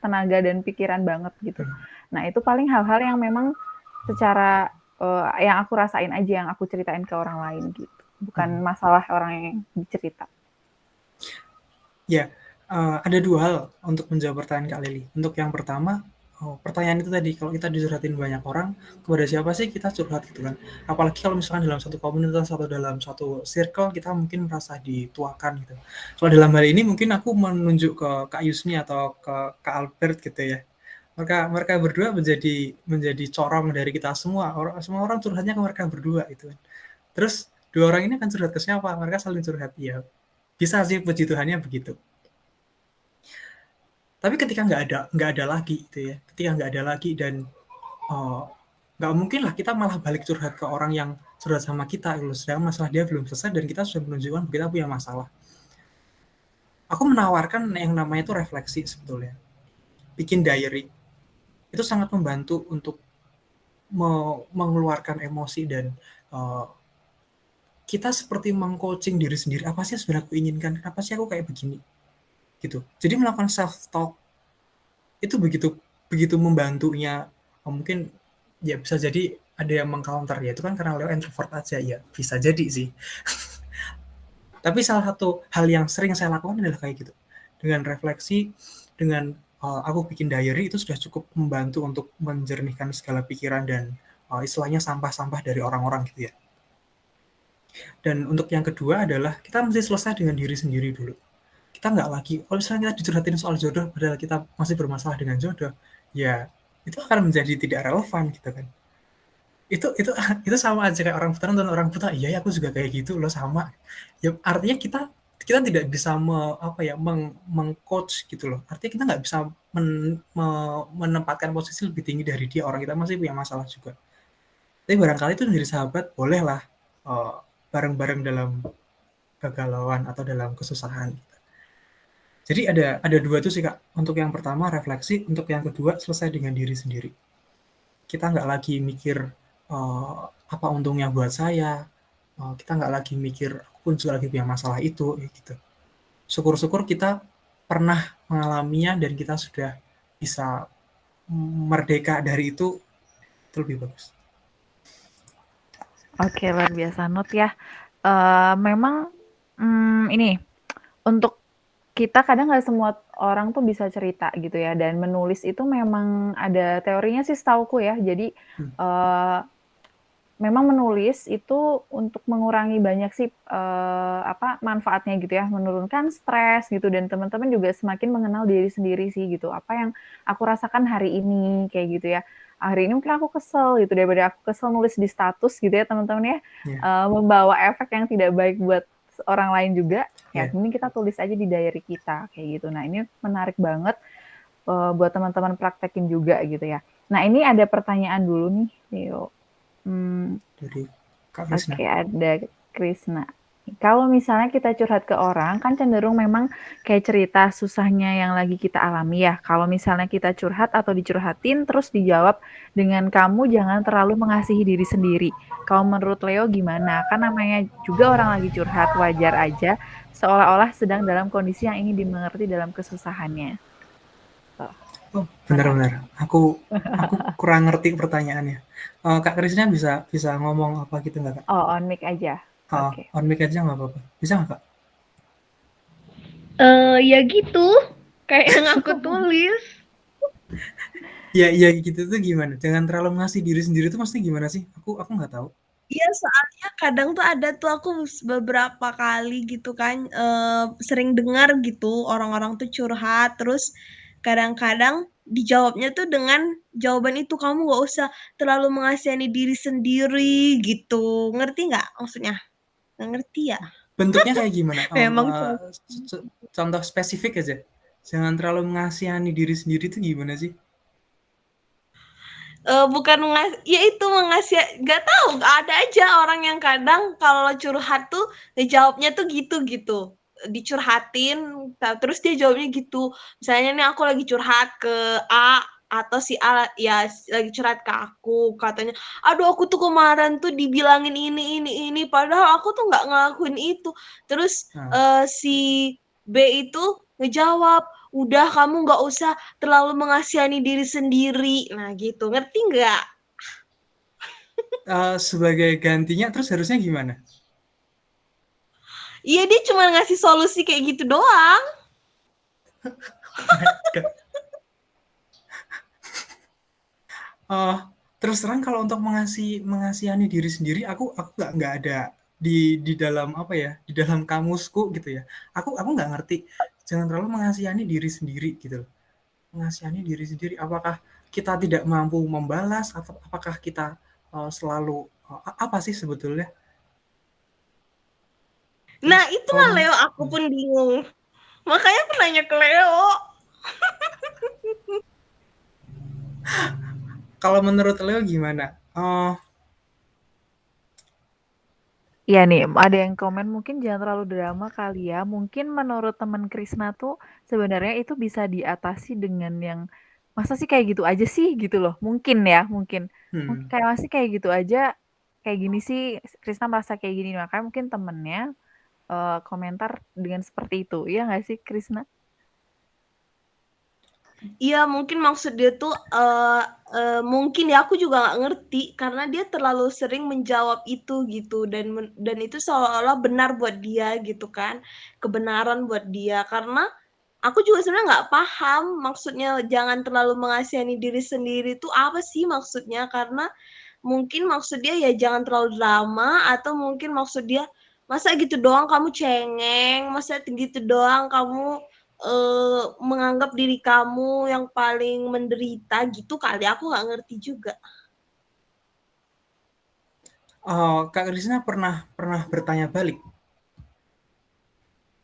tenaga dan pikiran banget gitu. Nah, itu paling hal-hal yang memang secara yang aku rasain aja, yang aku ceritain ke orang lain gitu. Bukan masalah orang yang dicerita. Ya, ada dua hal untuk menjawab pertanyaan Kak Lili. Untuk yang pertama, pertanyaan itu tadi, kalau kita dicurhatin banyak orang, kepada siapa sih kita curhat gitu kan? Apalagi kalau misalkan dalam satu komunitas atau dalam satu circle, kita mungkin merasa dituakan gitu. Kalau dalam hal ini mungkin aku menunjuk ke Kak Yusni atau ke Kak Albert gitu ya. Mereka berdua menjadi corong dari kita semua. Semua orang curhatnya ke mereka berdua gitu kan. Terus dua orang ini akan curhat ke siapa? Mereka saling curhat ya. Bisa sih puji Tuhannya begitu. Tapi ketika nggak ada lagi gitu ya, ketika nggak ada lagi dan nggak mungkin lah kita malah balik curhat ke orang yang curhat sama kita gitu. Sedangkan masalah dia belum selesai dan kita sudah menunjukkan bahwa kita punya masalah. Aku menawarkan yang namanya itu refleksi sebetulnya. Bikin diary itu sangat membantu untuk mengeluarkan emosi dan kita seperti mengcoaching diri sendiri. Apa sih yang sebenarnya aku inginkan? Kenapa sih aku kayak begini? Gitu. Jadi melakukan self talk itu begitu membantunya. Mungkin ya bisa jadi ada yang mengcounter ya, itu kan karena Leo introvert aja ya, bisa jadi sih. Tapi salah satu hal yang sering saya lakukan adalah kayak gitu. Dengan refleksi, dengan aku bikin diary itu sudah cukup membantu untuk menjernihkan segala pikiran dan istilahnya sampah-sampah dari orang-orang gitu ya. Dan untuk yang kedua adalah kita mesti selesai dengan diri sendiri dulu. Kita nggak lagi, kalau misalnya kita dicurhatin soal jodoh padahal kita masih bermasalah dengan jodoh, ya itu akan menjadi tidak relevan gitu kan. Itu sama aja kayak orang buta nonton orang buta, iya ya aku juga kayak gitu loh sama. Ya artinya kita tidak bisa mengcoach gitu loh. Artinya kita nggak bisa menempatkan posisi lebih tinggi dari dia, orang kita masih punya masalah juga. Tapi barangkali itu menjadi sahabat, bolehlah bareng-bareng dalam kegalauan atau dalam kesusahan. Jadi ada dua tuh sih Kak. Untuk yang pertama refleksi, untuk yang kedua selesai dengan diri sendiri. Kita nggak lagi mikir apa untungnya buat saya. Kita nggak lagi mikir aku pun juga lagi punya masalah itu gitu. Syukur-syukur kita pernah mengalaminya dan kita sudah bisa merdeka dari itu lebih bagus. Oke, luar biasa Not ya. Memang ini untuk kita kadang nggak semua orang tuh bisa cerita gitu ya, dan menulis itu memang ada teorinya sih setauku ya. Jadi memang menulis itu untuk mengurangi banyak sih manfaatnya gitu ya, menurunkan stres gitu, dan teman-teman juga semakin mengenal diri sendiri sih gitu. Apa yang aku rasakan hari ini kayak gitu ya. Hari ini mungkin aku kesel gitu, daripada aku kesel nulis di status gitu ya teman-teman ya, membawa efek yang tidak baik buat orang lain juga, ya mending kita tulis aja di diary kita kayak gitu. Nah ini menarik banget buat teman-teman praktekin juga gitu ya. Nah ini ada pertanyaan dulu nih, Theo. Dari Kak Krisna. Oke, ada Krisna. Kalau misalnya kita curhat ke orang, kan cenderung memang kayak cerita susahnya yang lagi kita alami ya. Kalau misalnya kita curhat atau dicurhatin, terus dijawab dengan kamu jangan terlalu mengasihi diri sendiri. Kalau menurut Leo gimana? Kan namanya juga orang lagi curhat, wajar aja. Seolah-olah sedang dalam kondisi yang ingin dimengerti dalam kesusahannya. Tuh, Oh, gimana? benar-benar. Aku kurang ngerti pertanyaannya. Kak Krisna bisa ngomong apa gitu nggak, Kak? Oh, on mic aja. Oke. On mic aja nggak apa-apa. Bisa nggak, Kak? Ya gitu, kayak yang aku tulis. Ya gitu tuh gimana? Jangan terlalu ngasih diri sendiri tuh maksudnya gimana sih? Aku nggak tahu. Iya, soalnya kadang tuh ada tuh aku beberapa kali gitu kan, sering dengar gitu orang-orang tuh curhat, terus kadang-kadang dijawabnya tuh dengan jawaban itu, "Kamu nggak usah terlalu mengasihani diri sendiri," gitu. Ngerti nggak maksudnya? Nggak ngerti ya? Bentuknya kayak gimana? Memang Contoh spesifik aja. Jangan terlalu mengasihani diri sendiri tuh gimana sih? Bukan ya itu nggak tahu, ada aja orang yang kadang kalau curhat tuh jawabnya tuh gitu, dicurhatin terus dia jawabnya gitu. Misalnya nih aku lagi curhat ke A atau si A ya lagi curhat ke aku, katanya, "Aduh aku tuh kemarin tuh dibilangin ini, padahal aku tuh nggak ngelakuin itu." Terus, Nah, si B itu ngejawab, "Udah kamu nggak usah terlalu mengasihani diri sendiri." Nah gitu, ngerti nggak? sebagai gantinya terus harusnya gimana? Iya dia cuma ngasih solusi kayak gitu doang. Oh, terus terang kalau untuk mengasihani diri sendiri, aku nggak ada di dalam apa ya, di dalam kamusku gitu ya. Aku nggak ngerti. Jangan terlalu mengasihani diri sendiri gitu loh. Mengasihani diri sendiri, apakah kita tidak mampu membalas atau apakah kita selalu apa sih sebetulnya? Nah Terus kalau itulah Leo, aku pun bingung. Makanya aku nanya ke Leo. kalau menurut Leo gimana? Iya nih, ada yang komen mungkin jangan terlalu drama kali ya. Mungkin menurut teman Krisna tuh sebenarnya itu bisa diatasi dengan yang masa sih kayak gitu aja sih gitu loh. Mungkin ya, mungkin. Mungkin kayak masih kayak gitu aja, kayak gini sih Krisna merasa kayak gini. Makanya mungkin temennya komentar dengan seperti itu. Iya nggak sih Krisna? Iya mungkin maksud dia tuh mungkin ya aku juga nggak ngerti karena dia terlalu sering menjawab itu gitu dan itu seolah-olah benar buat dia gitu kan, kebenaran buat dia karena aku juga sebenarnya nggak paham maksudnya jangan terlalu mengasihani diri sendiri itu apa sih maksudnya karena mungkin maksud dia ya jangan terlalu drama atau mungkin maksud dia masa gitu doang kamu cengeng, masa gitu doang kamu menganggap diri kamu yang paling menderita gitu kali, aku nggak ngerti juga. Kak Krisna pernah bertanya balik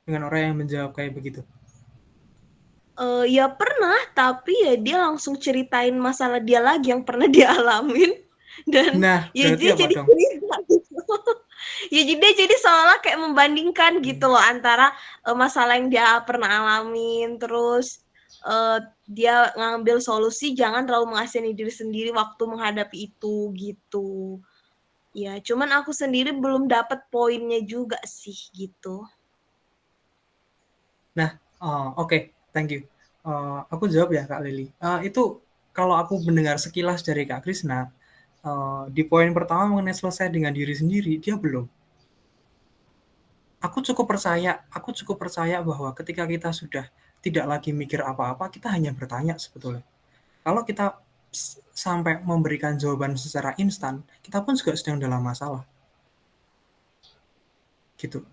dengan orang yang menjawab kayak begitu? Ya pernah, tapi ya dia langsung ceritain masalah dia lagi yang pernah dia alamin dan Nah, ya berarti dia apa jadi dong? cerita gitu. Ya jadi seolah kayak membandingkan gitu loh antara masalah yang dia pernah alamin, terus dia ngambil solusi jangan terlalu mengasihani diri sendiri waktu menghadapi itu gitu. Ya, cuman aku sendiri belum dapat poinnya juga sih gitu. Nah, oke, thank you. Aku jawab ya Kak Lili. Itu kalau aku mendengar sekilas dari Kak Krisna, di poin pertama mengenai selesai dengan diri sendiri, dia belum. Aku cukup percaya bahwa ketika kita sudah tidak lagi mikir apa-apa, kita hanya bertanya sebetulnya. Kalau kita sampai memberikan jawaban secara instan, kita pun juga sedang dalam masalah. Gitu.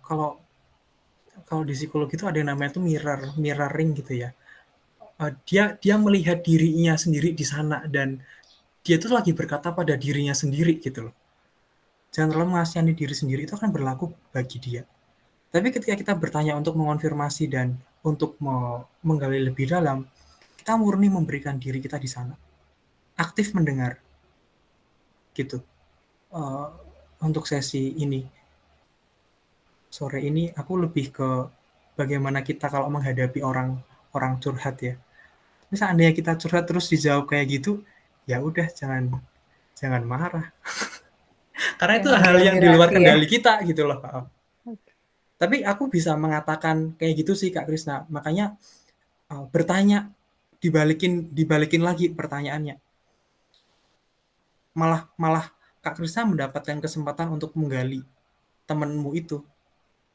Kalau kalau di psikologi itu ada yang namanya tuh mirroring gitu ya. Dia melihat dirinya sendiri di sana dan dia tuh lagi berkata pada dirinya sendiri gitu loh. Jangan terlalu mengasihani diri sendiri, itu akan berlaku bagi dia. Tapi ketika kita bertanya untuk mengonfirmasi dan untuk menggali lebih dalam, kita murni memberikan diri kita di sana, aktif mendengar gitu. untuk sesi ini sore ini aku lebih ke bagaimana kita kalau menghadapi orang curhat ya. Seandainya kita curhat terus dijawab kayak gitu, ya udah jangan marah. Karena itu Jangan hal yang di diambil luar hati ya. kendali kita gitu loh. Oke. Tapi aku bisa mengatakan kayak gitu sih Kak Krisna. Makanya bertanya, dibalikin lagi pertanyaannya. Malah Kak Krisna mendapatkan kesempatan untuk menggali temenmu itu.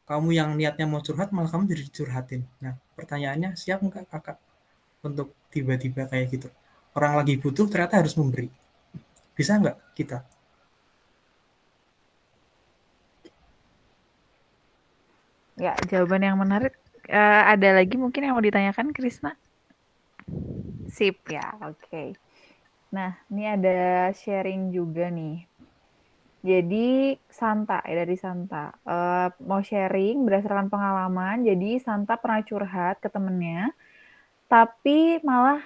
Kamu yang niatnya mau curhat, malah kamu jadi curhatin. Nah, pertanyaannya, siap nggak kakak untuk tiba-tiba kayak gitu? Orang lagi butuh, ternyata harus memberi. Bisa nggak kita? Ya, jawaban yang menarik. Ada lagi mungkin yang mau ditanyakan, Krisna? Sip ya, oke. Nah, ini ada sharing juga nih. Jadi Santa dari Santa mau sharing berdasarkan pengalaman. Jadi Santa pernah curhat ke temennya, tapi malah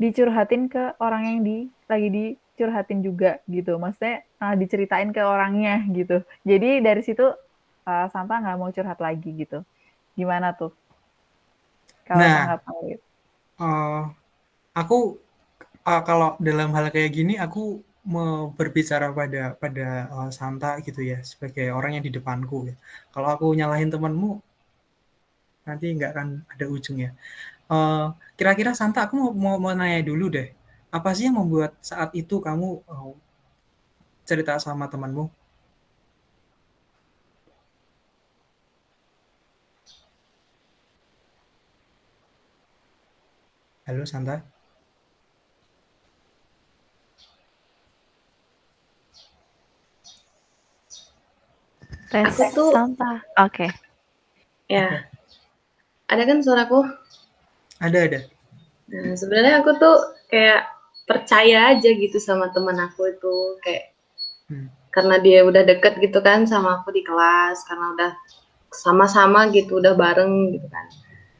dicurhatin ke orang yang lagi dicurhatin juga gitu. Maksudnya diceritain ke orangnya gitu. Jadi dari situ Santa nggak mau curhat lagi gitu. Gimana tuh? Kalau Nah, tanggapan lu? aku kalau dalam hal kayak gini, aku mau berbicara pada Santa gitu ya, sebagai orang yang di depanku ya. Kalau aku nyalahin temanmu, nanti nggak akan ada ujungnya. Kira-kira Santa, aku mau nanya dulu deh. Apa sih yang membuat saat itu kamu cerita sama temanmu? Halo Santa? Tes Aku tuh Santa. Oke. ya, Oke. ada kan suaraku? Ada. Nah, sebenarnya aku tuh kayak percaya aja gitu sama teman aku itu kayak karena dia udah deket gitu kan sama aku di kelas, karena udah sama-sama gitu, udah bareng gitu kan.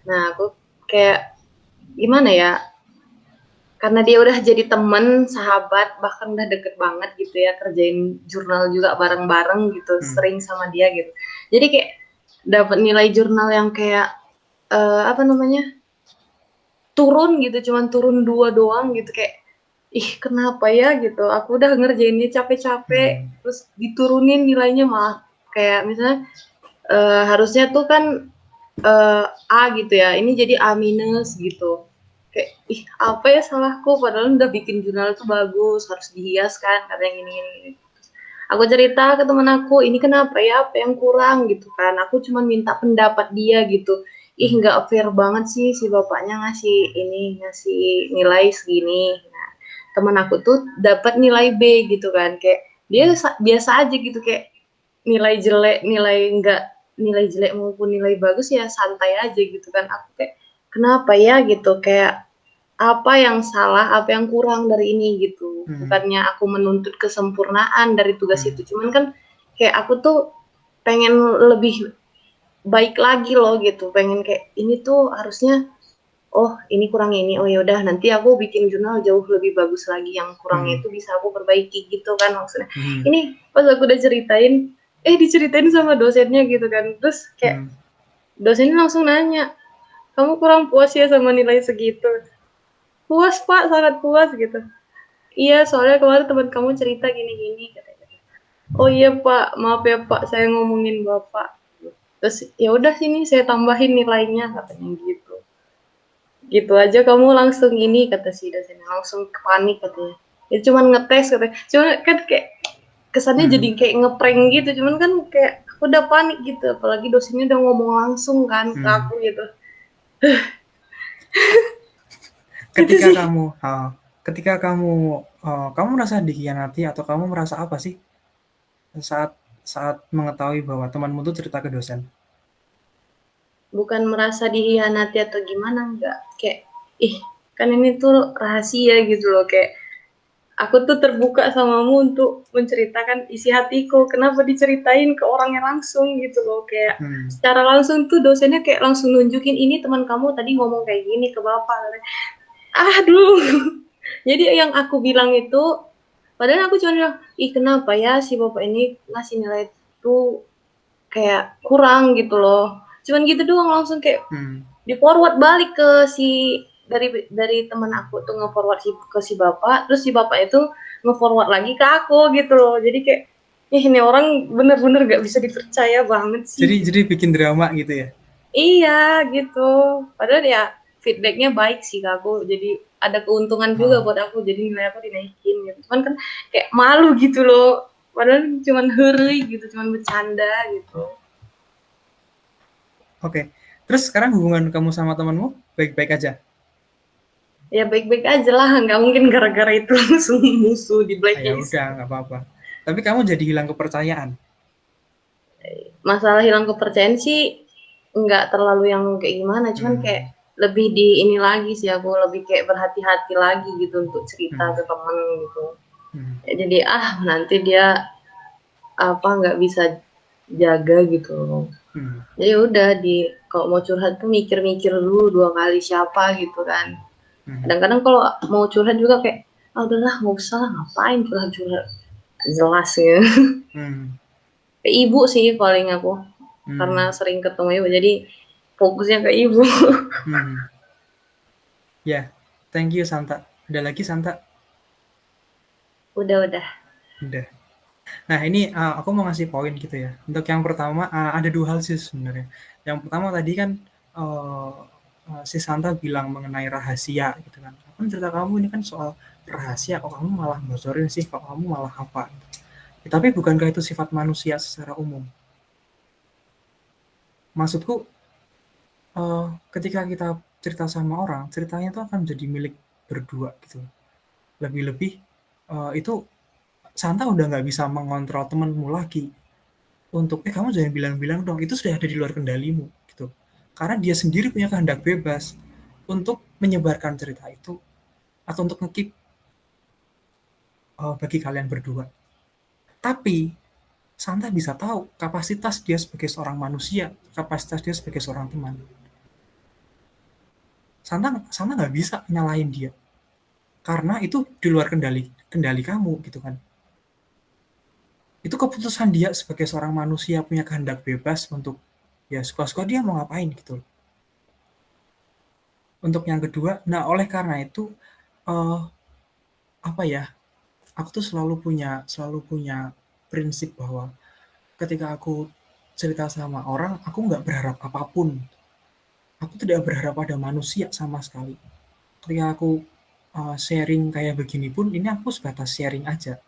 Nah, aku kayak gimana ya? Karena dia udah jadi temen, sahabat, bahkan udah deket banget gitu ya, kerjain jurnal juga bareng-bareng gitu, sering sama dia gitu. Jadi kayak dapat nilai jurnal yang kayak apa namanya? Turun gitu, cuman turun 2 doang gitu, kayak ih kenapa ya gitu, aku udah ngerjainnya capek-capek terus diturunin nilainya, malah kayak misalnya harusnya tuh kan A gitu ya, ini jadi A minus gitu, kayak ih apa ya salahku, padahal udah bikin jurnal itu bagus, harus dihias kan katanya gini. Aku cerita ke teman aku, ini kenapa ya, apa yang kurang gitu kan, aku cuma minta pendapat dia gitu. Ih nggak fair banget sih si bapaknya ngasih nilai segini. Nah, teman aku tuh dapat nilai B gitu kan, kayak dia biasa aja gitu, kayak nilai jelek maupun nilai bagus ya santai aja gitu kan. Aku kayak kenapa ya gitu, kayak apa yang salah, apa yang kurang dari ini gitu. Bukannya aku menuntut kesempurnaan dari tugas itu, cuman kan kayak aku tuh pengen lebih baik lagi loh gitu, pengen kayak ini tuh harusnya ini kurang ini, oh ya udah nanti aku bikin jurnal jauh lebih bagus lagi, yang kurangnya itu bisa aku perbaiki gitu kan maksudnya. Ini pas aku udah ceritain diceritain sama dosennya gitu kan, terus kayak dosennya langsung nanya, kamu kurang puas ya sama nilai segitu? Puas Pak, sangat puas gitu. Iya, soalnya kemarin teman kamu cerita gini-gini katanya. Oh iya Pak, maaf ya Pak, saya ngomongin Bapak. Terus ya udah sini saya tambahin nilainya katanya gitu. Gitu aja kamu langsung ini, kata si dosen, langsung panik katanya. Ya cuman ngetes katanya. Cuman kan kayak kesannya jadi kayak ngeprank gitu, cuman kan kayak aku udah panik gitu, apalagi dosennya udah ngomong langsung kan ke aku gitu. Ketika kamu merasa dikhianati atau kamu merasa apa sih saat mengetahui bahwa temanmu tuh cerita ke dosen? Bukan merasa dikhianati atau gimana, enggak, kayak kan ini tuh rahasia gitu loh, kayak aku tuh terbuka samamu untuk menceritakan isi hatiku, kenapa diceritain ke orangnya langsung gitu loh, kayak secara langsung tuh dosennya kayak langsung nunjukin, ini teman kamu tadi ngomong kayak gini ke bapak. Aduh. Jadi yang aku bilang itu Padahal aku cuma bilang, ih kenapa ya si bapak ini ngasih nilai tuh kayak kurang gitu loh. Cuman gitu doang, langsung kayak di forward balik ke si dari teman aku tuh nge-forward ke si bapak, terus si bapak itu nge-forward lagi ke aku gitu loh. Jadi kayak ini orang bener-bener gak bisa dipercaya banget sih. Jadi bikin drama gitu ya? Iya gitu. Padahal ya feedbacknya baik sih ke aku. Jadi ada keuntungan juga buat aku. Jadi nilai aku dinaikin gitu. Cuman kan kayak malu gitu loh. Padahal cuman heureuy gitu, cuman bercanda gitu. Oke. Terus sekarang hubungan kamu sama temanmu baik-baik aja? Ya baik-baik aja lah, nggak mungkin gara-gara itu langsung musuh di Ya blacklist. udah, nggak apa-apa. Tapi kamu jadi hilang kepercayaan. Masalah hilang kepercayaan sih nggak terlalu yang kayak gimana, cuman kayak lebih di ini lagi sih, aku lebih kayak berhati-hati lagi gitu untuk cerita ke temen gitu. Ya, jadi nanti dia nggak bisa jaga gitu. Jadi udah kalau mau curhat tuh mikir-mikir dulu 2 kali siapa gitu kan. Kadang-kadang kalau mau curhat juga kayak udahlah nggak usah lah, ngapain curhat-curhat jelas ya. Ke ibu sih paling aku, karena sering ketemu ibu jadi fokusnya ke ibu. Ya, thank you Santa. Ada lagi Santa? Udah. Nah ini aku mau ngasih poin gitu ya. Untuk yang pertama ada 2 hal sih sebenarnya. Yang pertama tadi kan si Santa bilang mengenai rahasia gitu kan. Kan cerita kamu ini kan soal rahasia, kok kamu malah bocorin sih, kok kamu malah apa gitu. Ya, tapi bukankah itu sifat manusia secara umum? Maksudku ketika kita cerita sama orang, ceritanya itu akan menjadi milik berdua gitu. Lebih-lebih itu Santa udah nggak bisa mengontrol temenmu lagi untuk kamu jangan bilang-bilang dong, itu sudah ada di luar kendalimu gitu. Karena dia sendiri punya kehendak bebas untuk menyebarkan cerita itu atau untuk nge-keep bagi kalian berdua. Tapi Santa bisa tahu kapasitas dia sebagai seorang manusia, kapasitas dia sebagai seorang teman. Santa nggak bisa nyalahin dia karena itu di luar kendali kamu gitu kan. Itu keputusan dia sebagai seorang manusia punya kehendak bebas untuk ya suka-suka dia mau ngapain gitu. Untuk yang kedua, nah oleh karena itu aku tuh selalu punya prinsip bahwa ketika aku cerita sama orang, aku nggak berharap apapun. Aku tidak berharap ada manusia sama sekali. Ketika aku sharing kayak begini pun, ini aku sebatas sharing aja.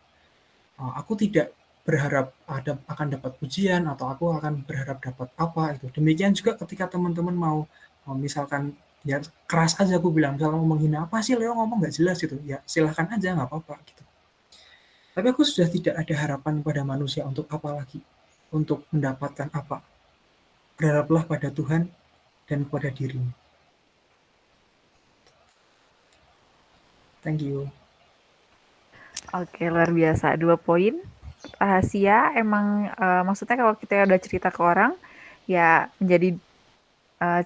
Aku tidak berharap akan dapat pujian atau aku akan berharap dapat apa itu. Demikian juga ketika teman-teman mau misalkan ya keras aja aku bilang, misalkan mau menghina apa sih Leo ngomong nggak jelas gitu, ya silahkan aja nggak apa-apa gitu. Tapi aku sudah tidak ada harapan pada manusia untuk apa lagi, untuk mendapatkan apa. Berharaplah pada Tuhan dan kepada dirimu. Thank you. Oke, luar biasa. 2 poin. Rahasia emang maksudnya kalau kita udah cerita ke orang, ya menjadi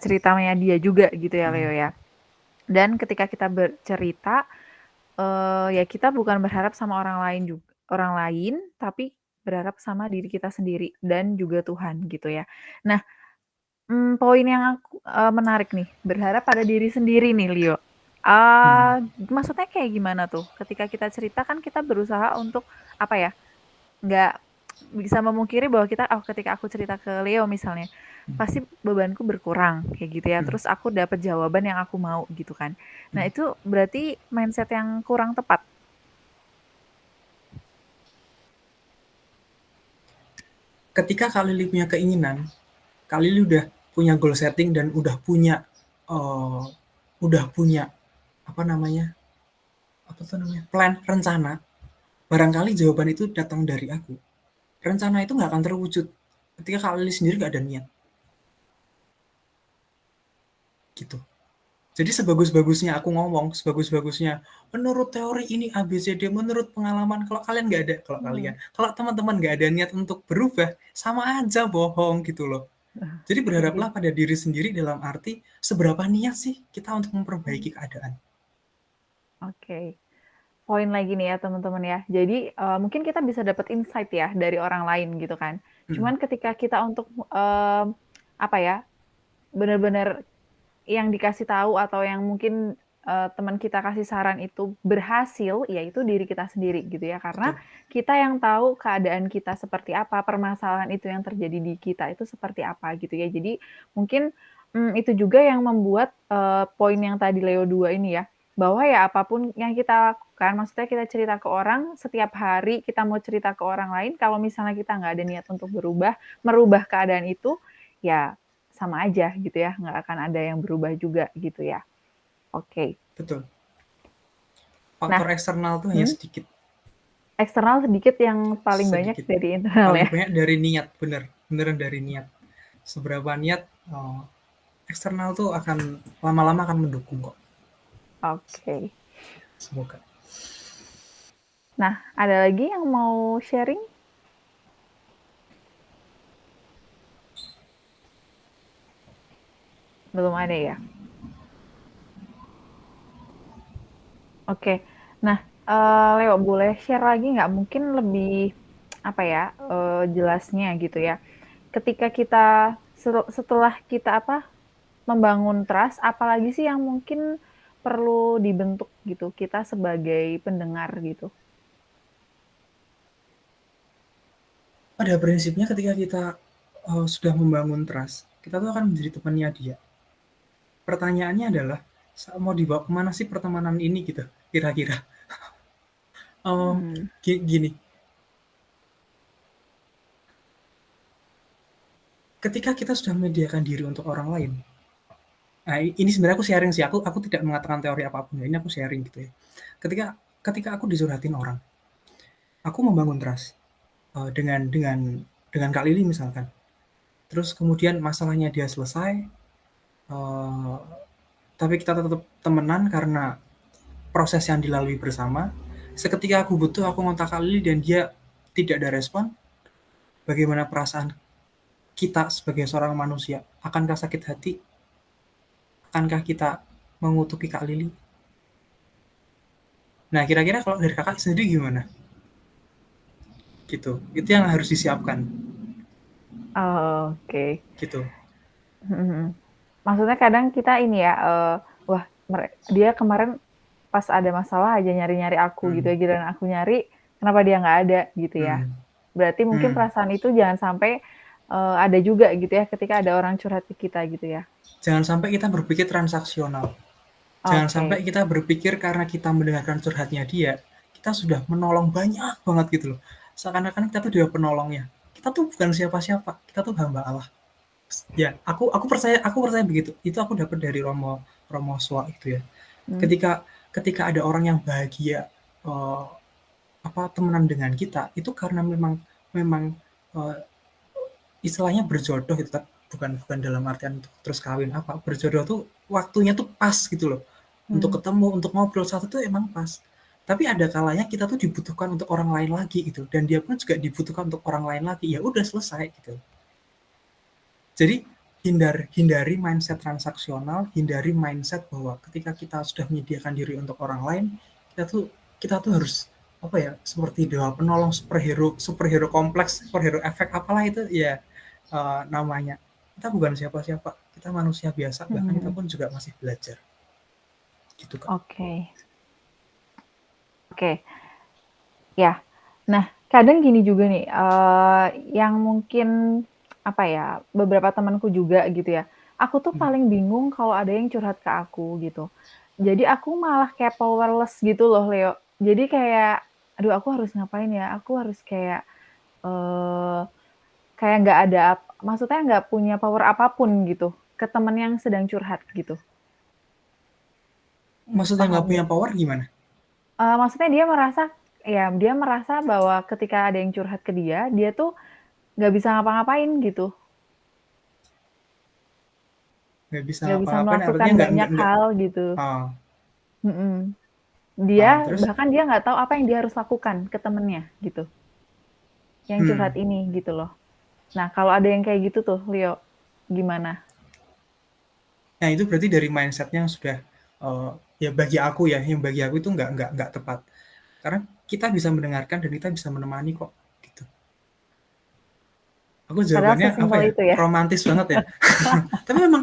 ceritanya dia juga gitu ya Leo ya. Dan ketika kita bercerita, ya kita bukan berharap sama orang lain, tapi berharap sama diri kita sendiri dan juga Tuhan gitu ya. Nah, poin yang aku menarik nih, berharap pada diri sendiri nih Leo. Maksudnya kayak gimana tuh? Ketika kita cerita kan kita berusaha untuk apa ya? Nggak bisa memungkiri bahwa ketika aku cerita ke Leo misalnya, pasti bebanku berkurang kayak gitu ya. Terus aku dapat jawaban yang aku mau gitu kan. Nah, itu berarti mindset yang kurang tepat. Ketika Kak Lili punya keinginan, Kak Lili udah punya goal setting dan udah punya plan, rencana, barangkali jawaban itu datang dari aku. Rencana itu nggak akan terwujud ketika Kak Lili sendiri nggak ada niat. Gitu. Jadi sebagus-bagusnya aku ngomong, sebagus-bagusnya menurut teori ini ABCD, menurut pengalaman, kalau teman-teman nggak ada niat untuk berubah, sama aja bohong gitu loh. Jadi berharaplah pada diri sendiri dalam arti seberapa niat sih kita untuk memperbaiki keadaan. Oke. poin lagi nih ya teman-teman ya. Jadi mungkin kita bisa dapat insight ya dari orang lain gitu kan. Cuman ketika kita untuk apa ya, benar-benar yang dikasih tahu atau yang mungkin teman kita kasih saran itu berhasil, yaitu diri kita sendiri gitu ya. Karena kita yang tahu keadaan kita seperti apa, permasalahan itu yang terjadi di kita itu seperti apa gitu ya. Jadi mungkin itu juga yang membuat poin yang tadi Leo 2 ini ya, bahwa ya apapun yang kita lakukan, maksudnya kita cerita ke orang, setiap hari kita mau cerita ke orang lain, kalau misalnya kita nggak ada niat untuk merubah keadaan itu, ya sama aja gitu ya, nggak akan ada yang berubah juga gitu ya. Oke. Betul. Faktor eksternal tuh hanya sedikit. Eksternal sedikit, yang paling banyak Sedikit. dari internal Paling ya. banyak dari niat, beneran dari niat. Seberapa niat, eksternal tuh akan lama-lama akan mendukung kok. Oke. Semoga. Nah, ada lagi yang mau sharing? Belum ada ya? Oke. Nah, Leo boleh share lagi nggak? Mungkin lebih apa ya jelasnya gitu ya. Ketika kita setelah kita membangun trust, apalagi sih yang mungkin perlu dibentuk gitu kita sebagai pendengar gitu? Pada prinsipnya ketika kita sudah membangun trust, kita tuh akan menjadi temannya dia. Pertanyaannya adalah, mau dibawa kemana sih pertemanan ini gitu, kira-kira? Gini, ketika kita sudah menyediakan diri untuk orang lain, nah ini sebenarnya aku sharing sih, aku tidak mengatakan teori apapun ya, ini aku sharing gitu ya. Ketika aku dicurhatin orang, aku membangun trust dengan Kak Lili misalkan. Terus kemudian masalahnya dia selesai, tapi kita tetap temenan karena proses yang dilalui bersama. Seketika aku butuh, aku ngontak Kak Lili dan dia tidak ada respon. Bagaimana perasaan kita sebagai seorang manusia? Akankah sakit hati? Akankah kita mengutuki Kak Lili? Nah, kira-kira kalau dari kakak sendiri gimana? Gitu. Itu yang harus disiapkan. Oh, oke. Gitu. Maksudnya kadang kita ini ya, wah dia kemarin pas ada masalah aja nyari-nyari aku gitu ya, giliran aku nyari, kenapa dia nggak ada gitu ya. Berarti mungkin perasaan itu jangan sampai ada juga gitu ya ketika ada orang curhat ke kita gitu ya. Jangan sampai kita berpikir transaksional. Jangan sampai kita berpikir karena kita mendengarkan curhatnya dia, kita sudah menolong banyak banget gitu loh. Seakan-akan kita tuh dia penolongnya. Kita tuh bukan siapa-siapa, kita tuh hamba Allah. Ya, aku percaya begitu. Itu aku dapat dari Romo Swa itu ya. Ketika ada orang yang bahagia temenan dengan kita, itu karena memang istilahnya berjodoh itu, bukan dalam artian terus kawin berjodoh tuh waktunya tuh pas gitu loh. Untuk ketemu, untuk ngobrol satu tuh emang pas. Tapi ada kalanya kita tuh dibutuhkan untuk orang lain lagi gitu, dan dia pun juga dibutuhkan untuk orang lain lagi. Ya udah selesai gitu. Jadi hindari mindset transaksional, hindari mindset bahwa ketika kita sudah menyediakan diri untuk orang lain, kita tuh harus seperti dewa penolong, superhero kompleks, superhero efek apalah itu ya namanya. Kita bukan siapa-siapa, kita manusia biasa, bahkan kita pun juga masih belajar. Gitu kan. Oke. Ya. Nah, kadang gini juga nih, yang mungkin beberapa temanku juga gitu ya. Aku tuh paling bingung kalau ada yang curhat ke aku gitu. Jadi aku malah kayak powerless gitu loh, Leo. Jadi kayak, aduh aku harus ngapain ya? Aku harus kayak nggak ada, maksudnya nggak punya power apapun gitu ke teman yang sedang curhat gitu. Maksudnya nggak punya power gimana? Maksudnya dia merasa bahwa ketika ada yang curhat ke dia tuh nggak bisa ngapa-ngapain gitu. Nggak bisa melakukan banyak hal gitu. Dia bahkan dia nggak tahu apa yang dia harus lakukan ke temennya gitu. Yang curhat ini gitu loh. Nah, kalau ada yang kayak gitu tuh, Leo, gimana? Nah, itu berarti dari mindsetnya yang sudah ya bagi aku itu nggak tepat. Karena kita bisa mendengarkan dan kita bisa menemani kok, gitu. Aku Padahal jawabannya apa sesimpel ya? itu ya. Romantis banget ya. Tapi memang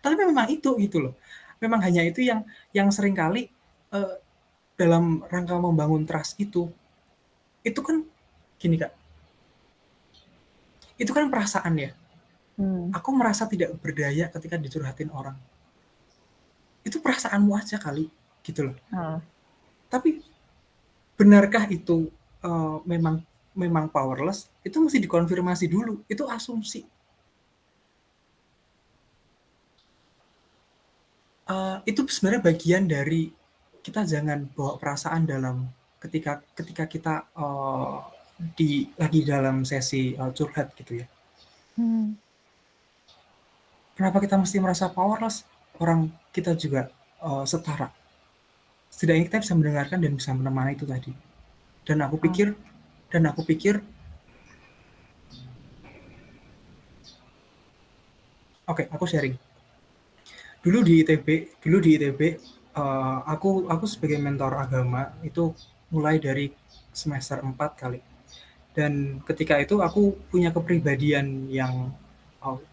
tapi memang itu gitu loh. Memang hanya itu yang seringkali dalam rangka membangun trust itu kan gini Kak, itu kan perasaan ya. Aku merasa tidak berdaya ketika dicurhatin orang. Itu perasaanmu aja kali, gitu loh. Tapi benarkah itu memang powerless? Itu mesti dikonfirmasi dulu. Itu asumsi. Itu sebenarnya bagian dari kita jangan bawa perasaan dalam ketika kita lagi dalam sesi curhat gitu ya. Kenapa kita mesti merasa powerless? Orang kita juga setara. Setidaknya kita bisa mendengarkan dan bisa menemani itu tadi. Dan aku pikir oke, aku sharing. Dulu di ITB aku sebagai mentor agama itu mulai dari semester 4 kali. Dan ketika itu aku punya kepribadian yang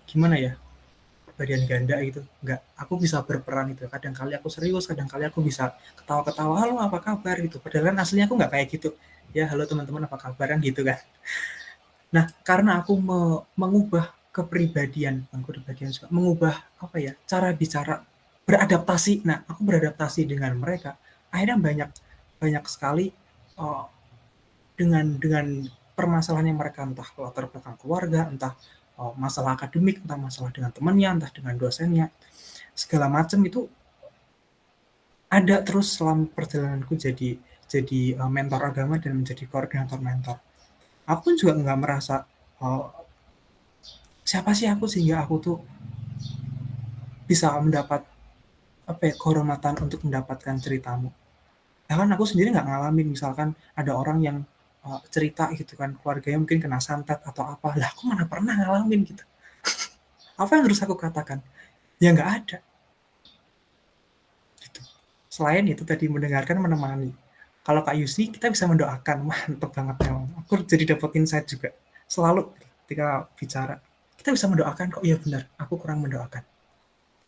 gimana ya? Kepribadian ganda gitu. Enggak, aku bisa berperan itu. Kadang kali aku serius, kadang kali aku bisa ketawa-ketawa, halo apa kabar gitu. Padahal kan aslinya aku nggak kayak gitu. Ya halo teman-teman apa kabar kan gitu kan. Nah, karena aku mengubah kepribadian juga, mengubah apa ya, cara bicara, beradaptasi. Nah, aku beradaptasi dengan mereka. Akhirnya banyak sekali dengan permasalahan yang mereka entah latar belakang keluarga, entah masalah akademik, entah masalah dengan temannya, entah dengan dosennya, segala macam itu ada terus selama perjalananku jadi mentor agama dan menjadi koordinator mentor. Aku pun juga nggak merasa siapa sih aku sehingga aku tuh bisa mendapat kehormatan untuk mendapatkan ceritamu. Bahkan aku sendiri nggak ngalamin misalkan ada orang yang cerita gitu kan, keluarganya mungkin kena santet atau apa. Lah aku mana pernah ngalamin gitu. Apa yang harus aku katakan? Ya nggak ada. Gitu. Selain itu tadi mendengarkan, menemani. Kalau Kak Yusi, kita bisa mendoakan. Mantap banget memang. Aku jadi dapat insight juga. Selalu ketika bicara, kita bisa mendoakan kok. Iya benar, aku kurang mendoakan.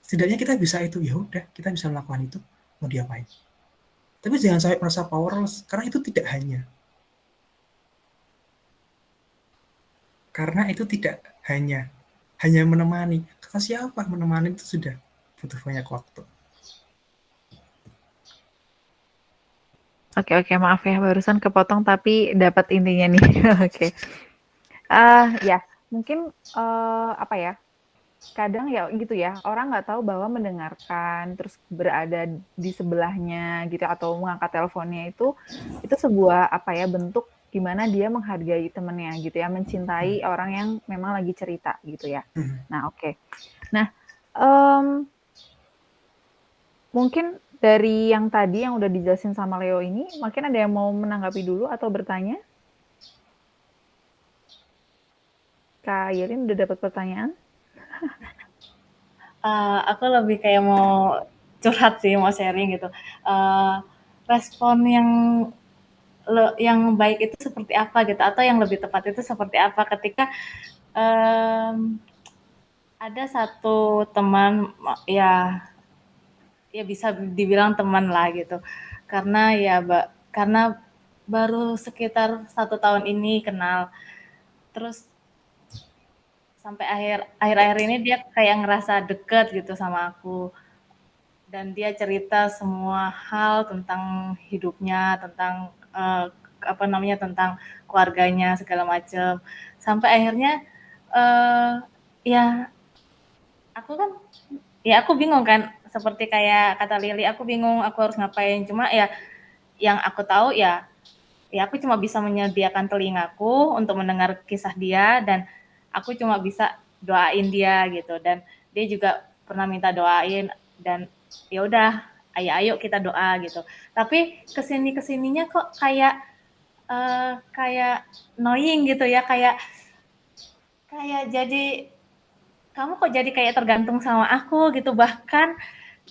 Setidaknya kita bisa itu, ya udah, kita bisa melakukan itu, mau diapain. Tapi jangan sampai merasa powerless, karena itu tidak hanya. Karena itu tidak hanya menemani. Kata siapa menemani itu sudah butuh banyak waktu. Oke, maaf ya barusan kepotong tapi dapat intinya nih. Oke. Ya, mungkin apa ya? Kadang ya gitu ya, orang nggak tahu bahwa mendengarkan terus berada di sebelahnya gitu atau mengangkat teleponnya itu sebuah apa ya, bentuk gimana dia menghargai temennya gitu ya, mencintai orang yang memang lagi cerita gitu ya. Nah, oke. Nah, mungkin dari yang tadi yang udah dijelasin sama Leo ini, mungkin ada yang mau menanggapi dulu atau bertanya? Kak Yerin udah dapat pertanyaan? Aku lebih kayak mau curhat sih, mau sharing gitu. Respon yang baik itu seperti apa gitu, atau yang lebih tepat itu seperti apa ketika ada satu teman ya bisa dibilang teman lah gitu, karena baru sekitar 1 tahun ini kenal, terus sampai akhir-akhir ini dia kayak ngerasa deket gitu sama aku, dan dia cerita semua hal tentang hidupnya, tentang tentang keluarganya segala macam, sampai akhirnya ya aku bingung kan, seperti kayak kata Lili, aku bingung aku harus ngapain. Cuma ya yang aku tahu ya aku cuma bisa menyediakan telingaku untuk mendengar kisah dia, dan aku cuma bisa doain dia gitu, dan dia juga pernah minta doain, dan ya udah ayo kita doa gitu. Tapi kesininya kok kayak annoying gitu ya, kayak jadi kamu kok jadi kayak tergantung sama aku gitu, bahkan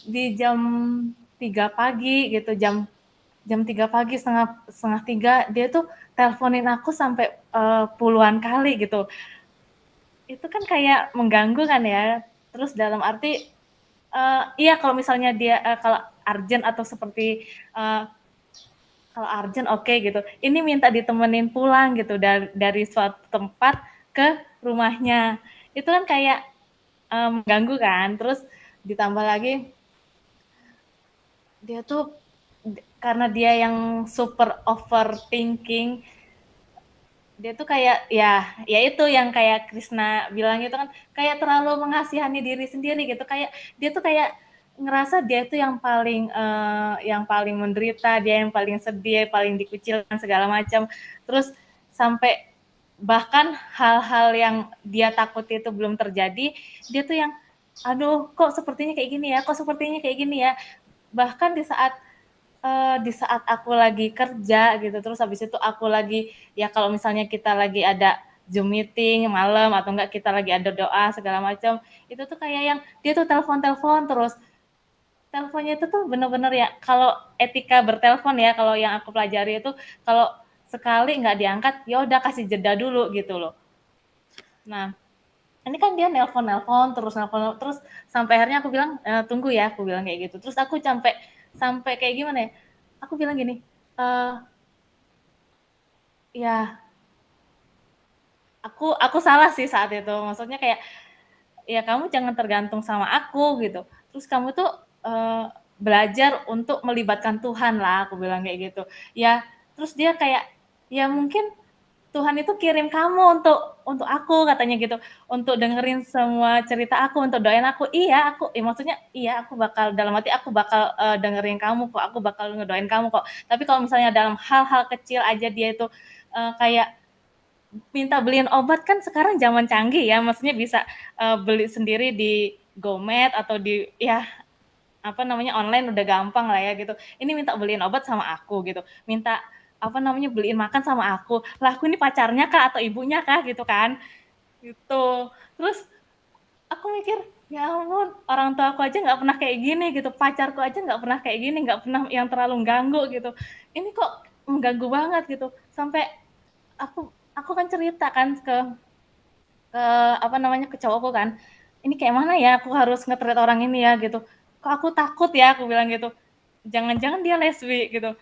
di jam 3 pagi gitu, jam jam 3 pagi, setengah 3, dia tuh teleponin aku sampai puluhan kali gitu. Itu kan kayak mengganggu kan ya. Terus dalam arti, iya kalau misalnya dia kalau urgent atau seperti kalau urgent oke gitu. Ini minta ditemenin pulang gitu dari suatu tempat ke rumahnya. Itu kan kayak mengganggu kan. Terus ditambah lagi dia tuh karena dia yang super overthinking, dia tuh kayak ya itu yang kayak Krisna bilang itu kan kayak terlalu mengasihani diri sendiri gitu, kayak dia tuh kayak ngerasa dia itu yang paling menderita, dia yang paling sedih, paling dikucilkan segala macam. Terus sampai bahkan hal-hal yang dia takuti itu belum terjadi, dia tuh yang aduh kok sepertinya kayak gini ya, kok sepertinya kayak gini ya. Bahkan di saat aku lagi kerja gitu, terus habis itu aku lagi ya kalau misalnya kita lagi ada Zoom meeting malam atau enggak kita lagi ada doa segala macam, itu tuh kayak yang dia tuh telepon terus. Teleponnya itu tuh bener-bener ya kalau etika bertelepon ya, kalau yang aku pelajari itu kalau sekali nggak diangkat, ya udah kasih jeda dulu gitu loh. Nah, ini kan dia nelpon terus sampai akhirnya aku bilang tunggu ya, aku bilang kayak gitu. Terus aku sampai kayak gimana ya? Aku bilang gini, ya aku salah sih saat itu. Maksudnya kayak ya kamu jangan tergantung sama aku gitu. Terus kamu tuh belajar untuk melibatkan Tuhan lah, aku bilang kayak gitu. Ya, terus dia kayak ya mungkin Tuhan itu kirim kamu untuk aku katanya gitu, untuk dengerin semua cerita aku, untuk doain aku. Iya, maksudnya iya aku bakal dalam hati aku bakal dengerin kamu kok, aku bakal ngedoain kamu kok. Tapi kalau misalnya dalam hal-hal kecil aja dia itu kayak minta beliin obat, kan sekarang zaman canggih ya, maksudnya bisa beli sendiri di GoMed atau di ya apa namanya online udah gampang lah ya gitu. Ini minta beliin obat sama aku gitu, minta apa namanya beliin makan sama aku. Lah aku ini pacarnya kah atau ibunya kah gitu kan? Gitu. Terus aku mikir ya ampun orang tua aku aja nggak pernah kayak gini gitu, pacarku aja nggak pernah kayak gini, nggak pernah yang terlalu ganggu gitu. Ini kok mengganggu banget gitu. Sampai aku kan cerita kan ke apa namanya ke cowokku kan, ini kayak mana ya aku harus nge-treat orang ini ya gitu, kok aku takut ya aku bilang gitu, jangan-jangan dia lesbi gitu,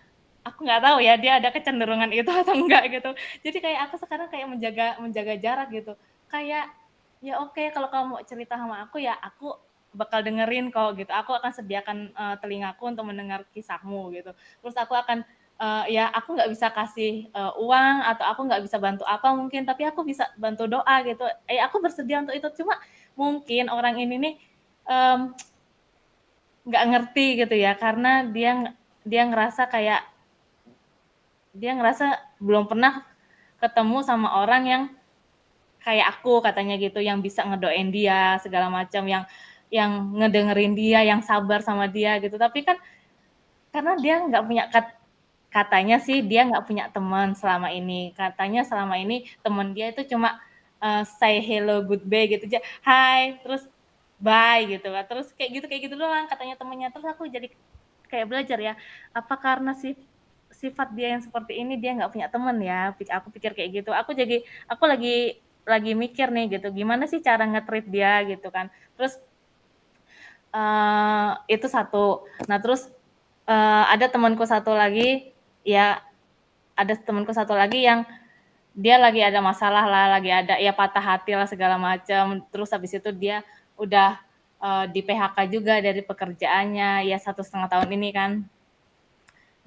aku nggak tahu ya dia ada kecenderungan itu atau enggak gitu. Jadi kayak aku sekarang kayak menjaga jarak gitu, kayak ya oke kalau kamu mau cerita sama aku ya aku bakal dengerin kok gitu, aku akan sediakan telingaku untuk mendengar kisahmu gitu. Terus aku akan ya aku nggak bisa kasih uang atau aku nggak bisa bantu apa mungkin, tapi aku bisa bantu doa gitu. Aku bersedia untuk itu. Cuma mungkin orang ini nih nggak ngerti gitu ya, karena dia ngerasa kayak dia ngerasa belum pernah ketemu sama orang yang kayak aku katanya gitu, yang bisa ngedoain dia segala macam, yang ngedengerin dia, yang sabar sama dia gitu. Tapi kan karena dia nggak punya katanya sih dia nggak punya teman selama ini. Katanya selama ini teman dia itu cuma say hello goodbye gitu aja, hai terus bye gitu lah, terus kayak gitu doang katanya temennya. Terus aku jadi kayak belajar ya, apa karena sifat dia yang seperti ini dia nggak punya teman ya, aku pikir kayak gitu. Aku lagi mikir nih gitu, gimana sih cara nge-treat dia gitu kan. Terus itu satu. Nah terus ada temanku satu lagi yang dia lagi ada masalah lah, lagi ada ya patah hati lah segala macam. Terus habis itu dia udah di PHK juga dari pekerjaannya ya 1,5 tahun ini kan,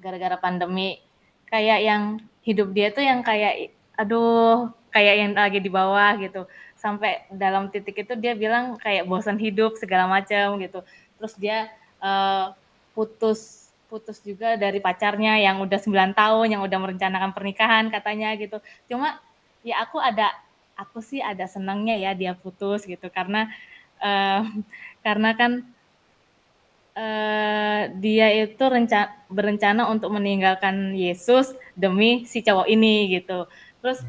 gara-gara pandemi. Kayak yang hidup dia tuh yang kayak aduh kayak yang lagi di bawah gitu, sampai dalam titik itu dia bilang kayak bosan hidup segala macam gitu. Terus dia putus juga dari pacarnya yang udah 9 tahun, yang udah merencanakan pernikahan katanya gitu. Cuma ya aku sih ada senangnya ya dia putus gitu, karena kan dia itu berencana untuk meninggalkan Yesus demi si cowok ini gitu. Terus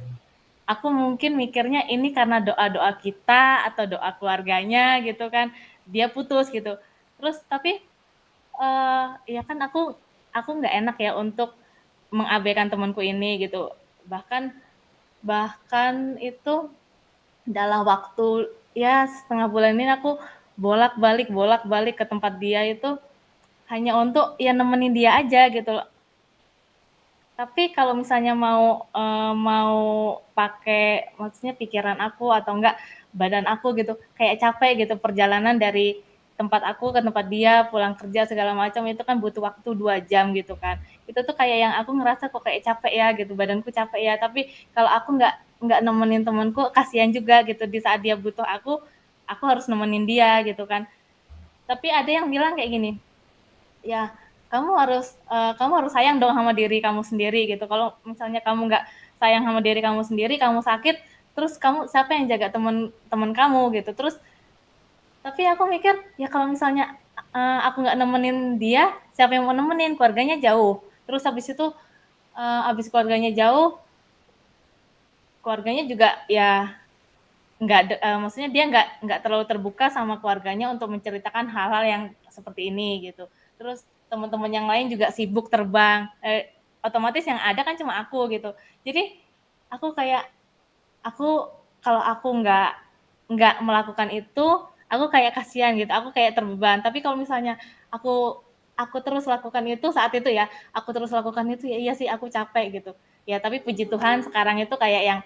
aku mungkin mikirnya ini karena doa-doa kita atau doa keluarganya gitu kan, dia putus gitu. Terus tapi ya kan aku aku nggak enak ya untuk mengabaikan temanku ini gitu. Bahkan itu dalam waktu ya setengah bulan ini aku bolak-balik ke tempat dia itu hanya untuk ya nemenin dia aja gitu. Tapi kalau misalnya mau pakai maksudnya pikiran aku atau enggak badan aku gitu kayak capek gitu perjalanan dari tempat aku ke tempat dia pulang kerja segala macam itu kan butuh waktu 2 jam gitu kan. Itu tuh kayak yang aku ngerasa kok kayak capek ya gitu, badanku capek ya. Tapi kalau aku nggak nemenin temanku kasihan juga gitu di saat dia butuh aku harus nemenin dia gitu kan. Tapi ada yang bilang kayak gini, ya kamu harus sayang dong sama diri kamu sendiri gitu. Kalau misalnya kamu nggak sayang sama diri kamu sendiri, kamu sakit, terus siapa yang jaga teman kamu gitu. Terus tapi aku mikir ya kalau misalnya aku nggak nemenin dia, siapa yang mau nemenin? Keluarganya jauh. Terus habis itu habis keluarganya jauh, keluarganya juga ya maksudnya dia nggak terlalu terbuka sama keluarganya untuk menceritakan hal-hal yang seperti ini gitu. Terus teman-teman yang lain juga sibuk terbang, otomatis yang ada kan cuma aku gitu. Jadi aku kalau aku nggak melakukan itu, aku kayak kasihan gitu, aku kayak terbeban. Tapi kalau misalnya aku terus lakukan itu saat itu ya, aku terus lakukan itu ya iya sih aku capek gitu. Ya tapi puji Tuhan sekarang itu kayak yang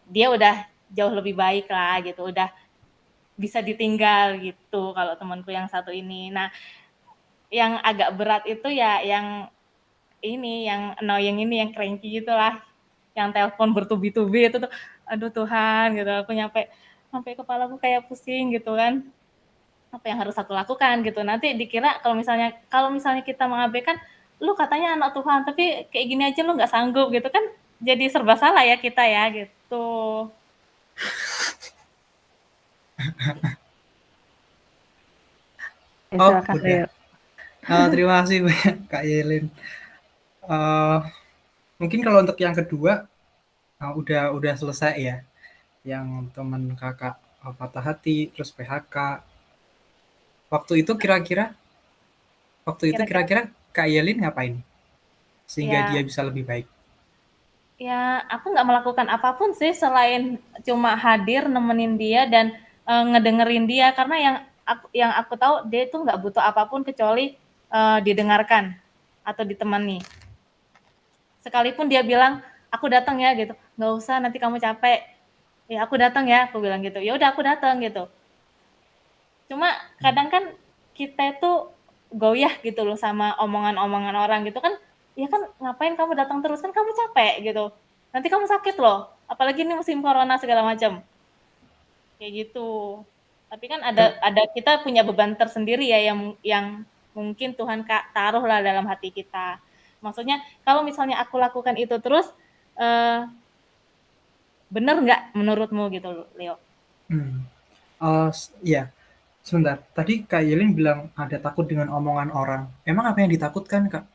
dia udah jauh lebih baik lah gitu, udah bisa ditinggal gitu kalau temanku yang satu ini. Nah, yang agak berat itu ya yang annoying ini, yang cranky gitulah, yang telepon bertubi-tubi itu tuh, aduh Tuhan gitu, aku sampai kepalaku kayak pusing gitu kan. Apa yang harus aku lakukan gitu. Nanti dikira kalau misalnya kita mengabaikan, lu katanya anak Tuhan, tapi kayak gini aja lu nggak sanggup gitu kan, jadi serba salah ya kita ya gitu. Silakan udah. Leo. Terima kasih banyak Kak Yelin. Mungkin kalau untuk yang kedua udah selesai ya, yang teman kakak patah hati terus PHK. Waktu itu kira-kira Kak Yelin ngapain sehingga Ya, dia bisa lebih baik? ya aku nggak melakukan apapun sih selain cuma hadir nemenin dia dan ngedengerin dia, karena yang aku tahu dia itu nggak butuh apapun kecuali didengarkan atau ditemani. Sekalipun dia bilang aku datang ya gitu, nggak usah nanti kamu capek, ya aku datang ya, aku bilang gitu, ya udah aku datang gitu. Cuma kadang kan kita itu goyah gitu loh sama omongan-omongan orang gitu kan, ya kan ngapain kamu datang terus, kan kamu capek gitu, nanti kamu sakit loh, apalagi ini musim corona segala macam kayak gitu. Tapi kan ada kita punya beban tersendiri ya yang mungkin Tuhan taruh lah dalam hati kita. Maksudnya kalau misalnya aku lakukan itu terus bener nggak menurutmu gitu Leo? Ya, sebentar. Tadi Kak Yelin bilang ada takut dengan omongan orang. Emang apa yang ditakutkan, Kak?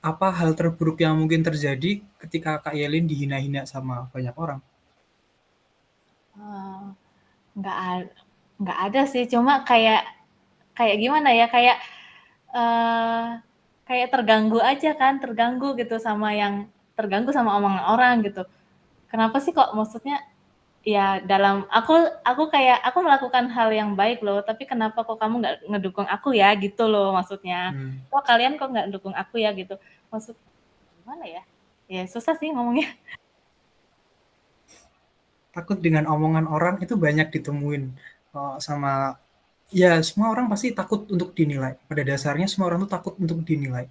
Apa hal terburuk yang mungkin terjadi ketika Kak Yelin dihina-hina sama banyak orang? Nggak ada sih, cuma kayak gimana ya, kayak terganggu aja kan, terganggu sama omongan orang gitu. Kenapa sih kok, maksudnya ya aku melakukan hal yang baik loh, tapi kenapa kok kamu nggak ngedukung aku ya gitu loh maksudnya. Kok kalian kok nggak dukung aku ya gitu. Maksud gimana ya? Ya susah sih ngomongnya. Takut dengan omongan orang itu banyak ditemuin sama ya semua orang pasti takut untuk dinilai. Pada dasarnya semua orang tuh takut untuk dinilai.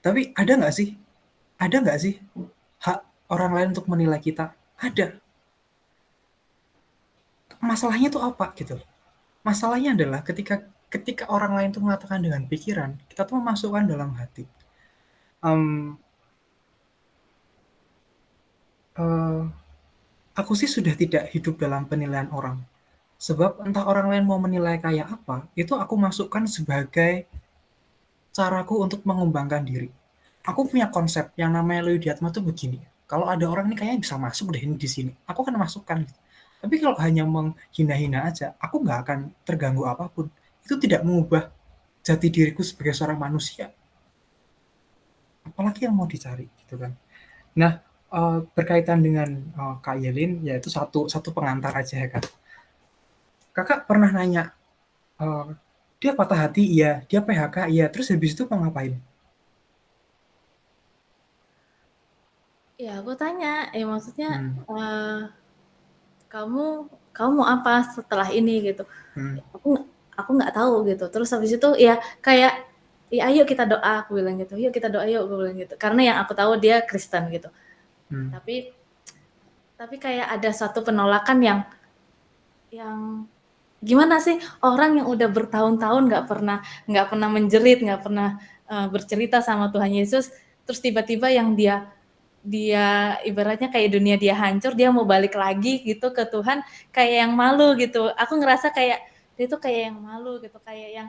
Tapi ada nggak sih hak orang lain untuk menilai kita? Ada. Masalahnya tuh apa gitu? Masalahnya adalah ketika orang lain tuh mengatakan dengan pikiran, kita tuh memasukkan dalam hati. Aku sih sudah tidak hidup dalam penilaian orang. Sebab entah orang lain mau menilai kayak apa, itu aku masukkan sebagai caraku untuk mengembangkan diri. Aku punya konsep yang namanya Leudiatma tuh begini. Kalau ada orang ini kayaknya bisa masuk deh di sini, aku akan masukkan. Tapi kalau hanya menghina-hina aja, aku nggak akan terganggu apapun. Itu tidak mengubah jati diriku sebagai seorang manusia. Apalagi yang mau dicari gitu kan. Nah, berkaitan dengan Kak Yelin, yaitu satu pengantar aja ya Kak. Kakak pernah nanya, dia patah hati iya, dia PHK iya, terus habis itu mau ngapain? Ya aku tanya, maksudnya Hmm. kamu mau apa setelah ini gitu? Hmm. Aku nggak tahu gitu. Terus habis itu ya kayak ya ayo kita doa, aku bilang gitu. Yuk kita doa yuk, aku bilang gitu. Karena yang aku tahu dia Kristen gitu. Hmm. Tapi kayak ada satu penolakan yang gimana sih orang yang udah bertahun-tahun nggak pernah menjerit, nggak pernah bercerita sama Tuhan Yesus, terus tiba-tiba yang dia ibaratnya kayak dunia dia hancur, dia mau balik lagi gitu ke Tuhan, kayak yang malu gitu. Aku ngerasa kayak dia tuh kayak yang malu gitu, kayak yang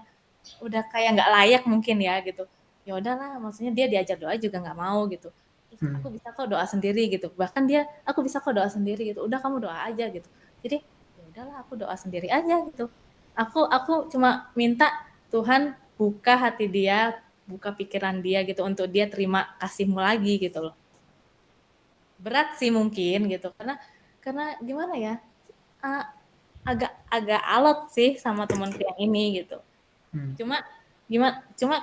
udah kayak nggak layak mungkin ya gitu. Ya udahlah, maksudnya dia diajar doa juga nggak mau gitu. Aku bisa kok doa sendiri gitu. Bahkan aku bisa kok doa sendiri gitu. Udah kamu doa aja gitu. Jadi ya udahlah, aku doa sendiri aja gitu. Aku cuma minta Tuhan buka hati dia, buka pikiran dia gitu untuk dia terima kasihmu lagi gitu loh. Berat sih mungkin gitu, karena gimana ya, agak alot sih sama temanku yang ini gitu. Cuma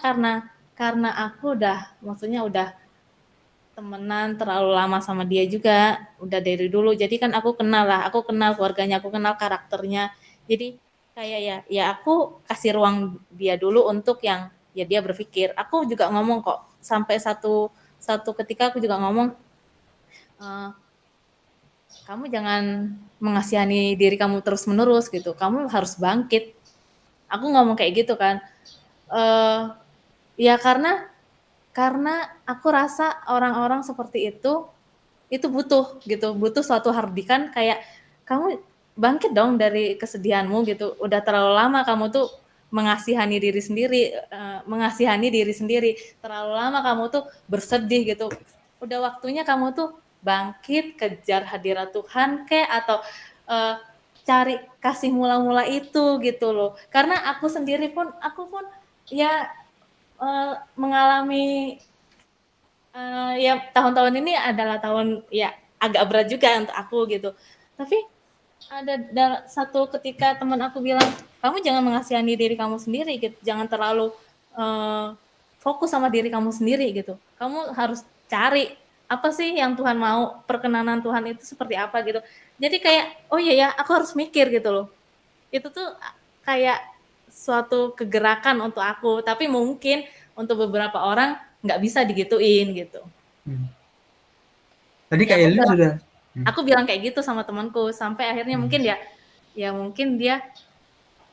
karena aku maksudnya udah temenan terlalu lama sama dia juga, udah dari dulu. Jadi kan aku kenal keluarganya, aku kenal karakternya. Jadi kayak ya aku kasih ruang dia dulu untuk yang ya dia berpikir. Aku juga ngomong kok sampai satu ketika aku juga ngomong, kamu jangan mengasihani diri kamu terus-menerus gitu. Kamu harus bangkit. Aku ngomong kayak gitu kan. Ya karena aku rasa orang-orang seperti itu butuh gitu, butuh suatu hardikan kayak kamu bangkit dong dari kesedihanmu gitu. Udah terlalu lama kamu tuh mengasihani diri sendiri. Terlalu lama kamu tuh bersedih gitu. Udah waktunya kamu tuh bangkit, kejar hadirat Tuhan atau cari kasih mula-mula itu gitu loh. Karena aku pun ya mengalami ya tahun-tahun ini adalah tahun ya agak berat juga untuk aku gitu. Tapi ada satu ketika teman aku bilang, kamu jangan mengasihani diri kamu sendiri gitu, jangan terlalu fokus sama diri kamu sendiri gitu. Kamu harus cari apa sih yang Tuhan mau, perkenanan Tuhan itu seperti apa gitu. Jadi kayak oh iya ya, aku harus mikir gitu loh. Itu tuh kayak suatu kegerakan untuk aku, tapi mungkin untuk beberapa orang nggak bisa digituin gitu. Tadi Ya, Kak Yelin sudah. aku bilang kayak gitu sama temanku sampai akhirnya mungkin mungkin dia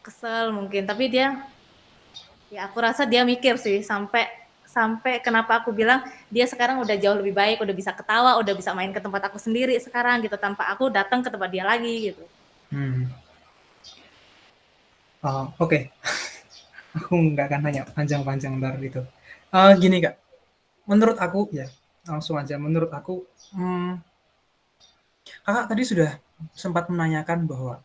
kesel mungkin, tapi ya aku rasa dia mikir sih sampai kenapa aku bilang dia sekarang udah jauh lebih baik, udah bisa ketawa, udah bisa main ke tempat aku sendiri sekarang gitu tanpa aku datang ke tempat dia lagi gitu. Oke. Aku nggak akan tanya panjang-panjang ntar itu. Gini Kak, menurut aku ya langsung aja. Menurut aku, Kakak tadi sudah sempat menanyakan bahwa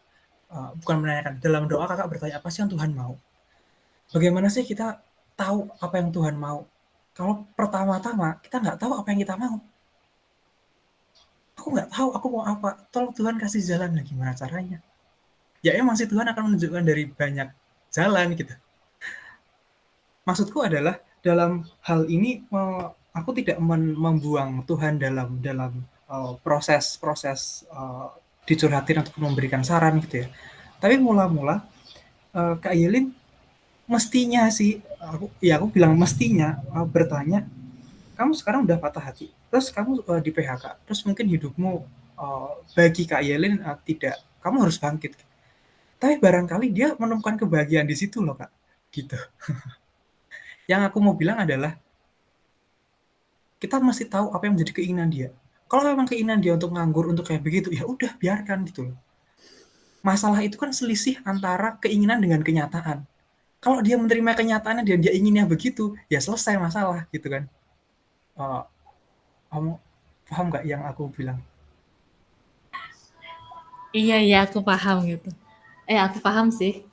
bukan menanyakan, dalam doa Kakak bertanya apa sih yang Tuhan mau? Bagaimana sih kita tahu apa yang Tuhan mau? Kalau pertama-tama kita nggak tahu apa yang kita mau. Aku nggak tahu aku mau apa. Tolong Tuhan kasih jalan. Nah, gimana caranya? Ya emang sih Tuhan akan menunjukkan dari banyak jalan gitu. Maksudku adalah dalam hal ini aku tidak membuang Tuhan dalam proses dicurhatin untuk memberikan saran gitu ya. Tapi mula-mula Kak Yelin mestinya sih aku bilang mestinya bertanya, kamu sekarang udah patah hati, terus kamu di PHK, terus mungkin hidupmu bagi Kak Yelin tidak, kamu harus bangkit. Tapi barangkali dia menemukan kebahagiaan di situ loh Kak, gitu. Yang aku mau bilang adalah kita masih tahu apa yang menjadi keinginan dia. Kalau memang keinginan dia untuk nganggur, untuk kayak begitu, ya udah biarkan gitu loh. Masalah itu kan selisih antara keinginan dengan kenyataan. Kalau dia menerima kenyataannya dan dia inginnya begitu, ya selesai masalah gitu kan. Kamu paham nggak yang aku bilang? Iya aku paham gitu. Aku paham sih.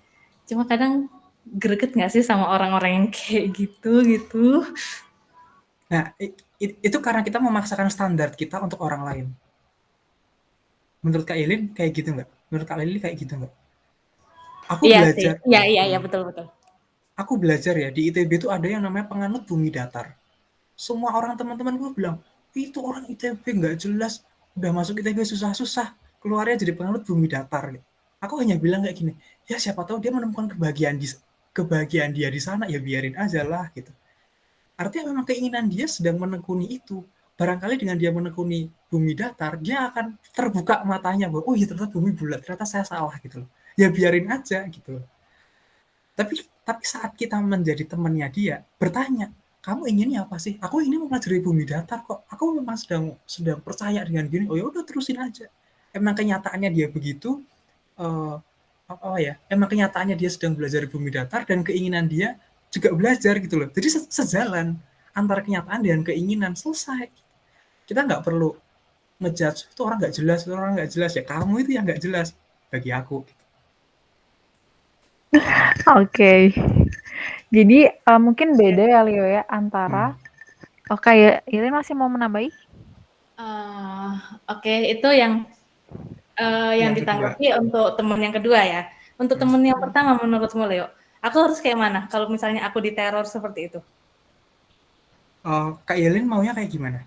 Cuma kadang greget nggak sih sama orang-orang yang kayak gitu gitu? Nah, itu karena kita memaksakan standar kita untuk orang lain. Menurut Kak Ilin kayak gitu nggak? Menurut Kak Lili kayak gitu nggak? Aku Iya sih, belajar, iya betul betul. aku belajar ya di ITB itu ada yang namanya penganut bumi datar. Semua orang teman-teman gue bilang, itu orang ITB nggak jelas, udah masuk ITB susah-susah, keluarnya jadi penganut bumi datar. Aku hanya bilang kayak gini, ya siapa tahu dia menemukan kebahagiaan dia di sana, ya biarin aja lah gitu. Artinya memang keinginan dia sedang menekuni itu. Barangkali dengan dia menekuni bumi datar, dia akan terbuka matanya bahwa, oh iya ternyata bumi bulat, ternyata saya salah gitu loh. Ya biarin aja gitu loh. Tapi saat kita menjadi temannya dia, bertanya, kamu inginnya apa sih? Aku ini mempelajari bumi datar kok. Aku memang sedang percaya dengan gini. Oh ya udah terusin aja. Emang kenyataannya dia begitu. eh apa ya? Emang kenyataannya dia sedang belajar bumi datar dan keinginan dia juga belajar gitu loh. Jadi sejalan antara kenyataan dan keinginan, selesai. Kita nggak perlu ngejudge itu orang nggak jelas, itu orang nggak jelas ya. Kamu itu yang nggak jelas bagi aku. Oke. Jadi mungkin beda ya Leo ya antara kayak Ilin masih mau menambahi? Oke, itu yang Yang kedua. ditanggapi untuk teman yang kedua ya. Untuk teman yang pertama menurutmu Leo, aku harus kayak mana kalau misalnya aku diteror seperti itu? Kak Yelin maunya kayak gimana?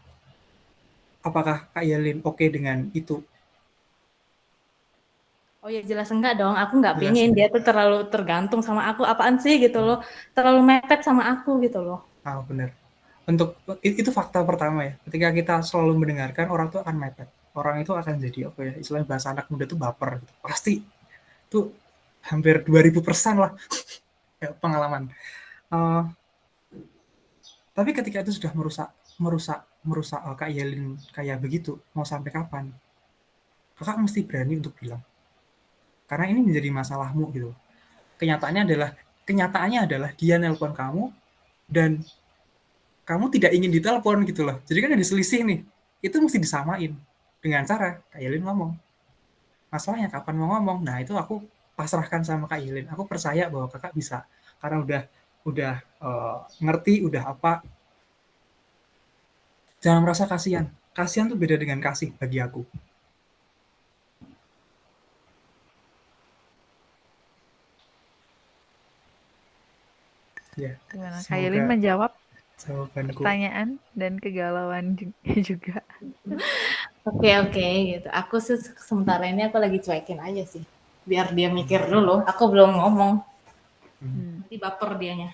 Apakah Kak Yelin oke dengan itu? Oh ya jelas enggak dong, aku nggak Jelas pengen enggak? dia tuh terlalu tergantung sama aku, apaan sih gitu loh, terlalu mepet sama aku gitu loh. Benar. Itu fakta pertama ya. Ketika kita selalu mendengarkan orang itu akan mepet. Orang itu akan jadi apa ya? Istilahnya bahasa anak muda itu baper. Gitu. Pasti itu hampir 2000% lah ya, pengalaman. Uh, tapi ketika itu sudah merusak Kak Yelin kayak begitu, mau sampai kapan? Kakak mesti berani untuk bilang. Karena ini menjadi masalahmu gitu. Kenyataannya adalah dia nelpon kamu dan kamu tidak ingin ditelepon gitu loh. Jadi kan ada selisih nih. Itu mesti disamain dengan cara Kak Yelin ngomong. Masalahnya kapan mau ngomong? Nah, itu aku pasrahkan sama Kak Yelin. Aku percaya bahwa Kakak bisa karena udah ngerti, udah apa. Jangan merasa kasihan. Kasihan tuh beda dengan kasih bagi aku. Ya, Gimana? Kak semoga Yelin menjawab jawabanku. pertanyaan dan kegalauan juga. Oke gitu. Aku sih sementara ini aku lagi cuekin aja sih. Biar dia mikir dulu. Aku belum ngomong. Nanti baper dianya.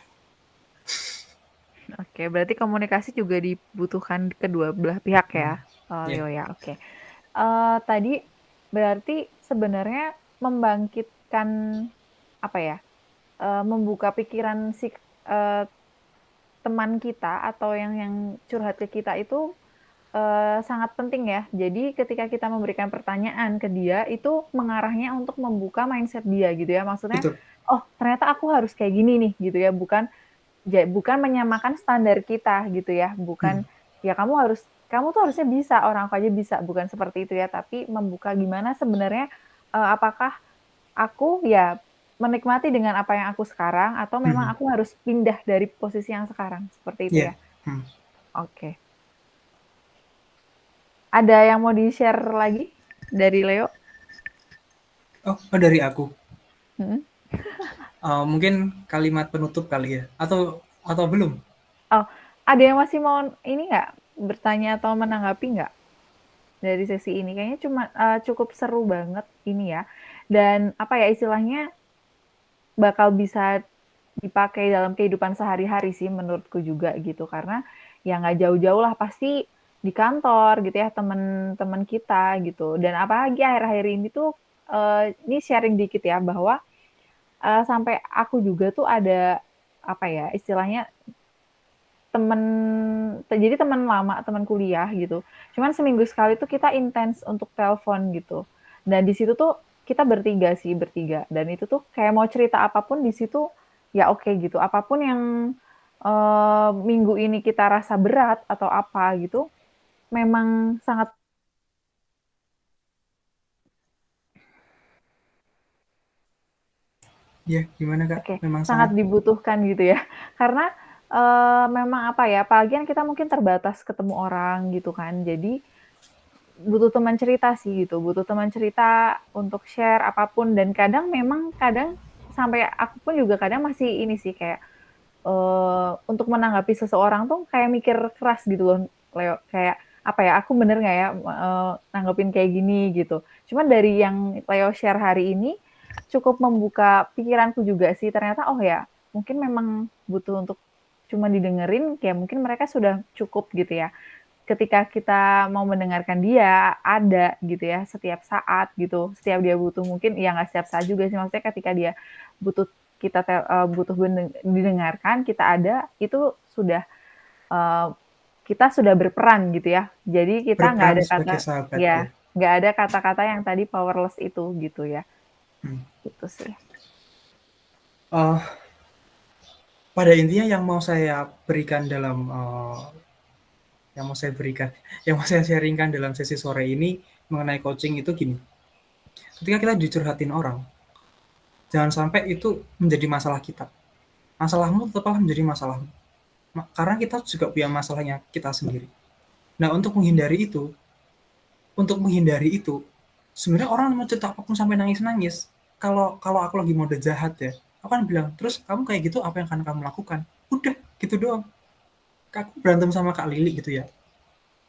Oke, berarti komunikasi juga dibutuhkan kedua belah pihak ya, Leo ya. Oke. Tadi berarti sebenarnya membangkitkan apa ya? Membuka pikiran si teman kita atau yang curhat ke kita itu sangat penting ya. Jadi ketika kita memberikan pertanyaan ke dia itu mengarahnya untuk membuka mindset dia gitu ya. Maksudnya, Betul. oh ternyata aku harus kayak gini nih gitu ya. Bukan menyamakan standar kita gitu ya. Bukan ya kamu tuh harusnya bisa, orang aku aja bisa, bukan seperti itu ya. Tapi membuka gimana sebenarnya apakah aku ya menikmati dengan apa yang aku sekarang atau memang aku harus pindah dari posisi yang sekarang seperti itu ya. Oke. Ada yang mau di-share lagi dari Leo? Oh, dari aku. Mungkin kalimat penutup kali ya, atau belum? Oh, ada yang masih mau ini nggak bertanya atau menanggapi nggak dari sesi ini? Kayaknya cukup seru banget ini ya. Dan apa ya istilahnya bakal bisa dipakai dalam kehidupan sehari-hari sih menurutku juga gitu karena ya nggak jauh-jauh lah pasti di kantor gitu ya teman-teman kita gitu dan apalagi akhir-akhir ini tuh ini sharing dikit ya bahwa sampai aku juga tuh ada apa ya istilahnya jadi teman lama teman kuliah gitu cuman seminggu sekali tuh kita intens untuk telepon gitu dan di situ tuh kita bertiga dan itu tuh kayak mau cerita apapun di situ ya oke gitu apapun yang minggu ini kita rasa berat atau apa gitu memang sangat Ya, gimana Kak? Oke, Memang sangat sangat dibutuhkan gitu ya. Karena memang apa ya, apalagi kan kita mungkin terbatas ketemu orang gitu kan. Jadi butuh teman cerita sih gitu, butuh teman cerita untuk share apapun dan kadang sampai aku pun juga kadang masih ini sih kayak untuk menanggapi seseorang tuh kayak mikir keras gitu loh, Leo. Kayak apa ya, aku bener nggak ya nanggepin kayak gini gitu. Cuman dari yang Leo share hari ini cukup membuka pikiranku juga sih. Ternyata oh ya, mungkin memang butuh untuk cuma didengerin, kayak mungkin mereka sudah cukup gitu ya. Ketika kita mau mendengarkan dia ada gitu ya setiap saat gitu, setiap dia butuh, mungkin ya nggak setiap saat juga sih, maksudnya ketika dia butuh butuh didengarkan, kita ada, itu sudah kita sudah berperan gitu ya. Jadi kita nggak berperan ada kata, sebagai sahabat ya ya. nggak ada kata-kata yang tadi powerless itu gitu ya. Hmm. Itu sih. Eh, pada intinya yang mau saya berikan dalam yang mau saya berikan, yang mau saya sharingkan dalam sesi sore ini mengenai coaching itu gini. Ketika kita dicurhatin orang, jangan sampai itu menjadi masalah kita. Masalahmu tetaplah menjadi masalahmu. Karena kita juga punya masalahnya kita sendiri. Nah, untuk menghindari itu, sebenarnya orang mau cerita apapun sampai nangis-nangis. Kalau aku lagi mode jahat ya, aku kan bilang, terus kamu kayak gitu apa yang akan kamu lakukan? Udah, gitu doang. Aku berantem sama Kak Lili gitu ya.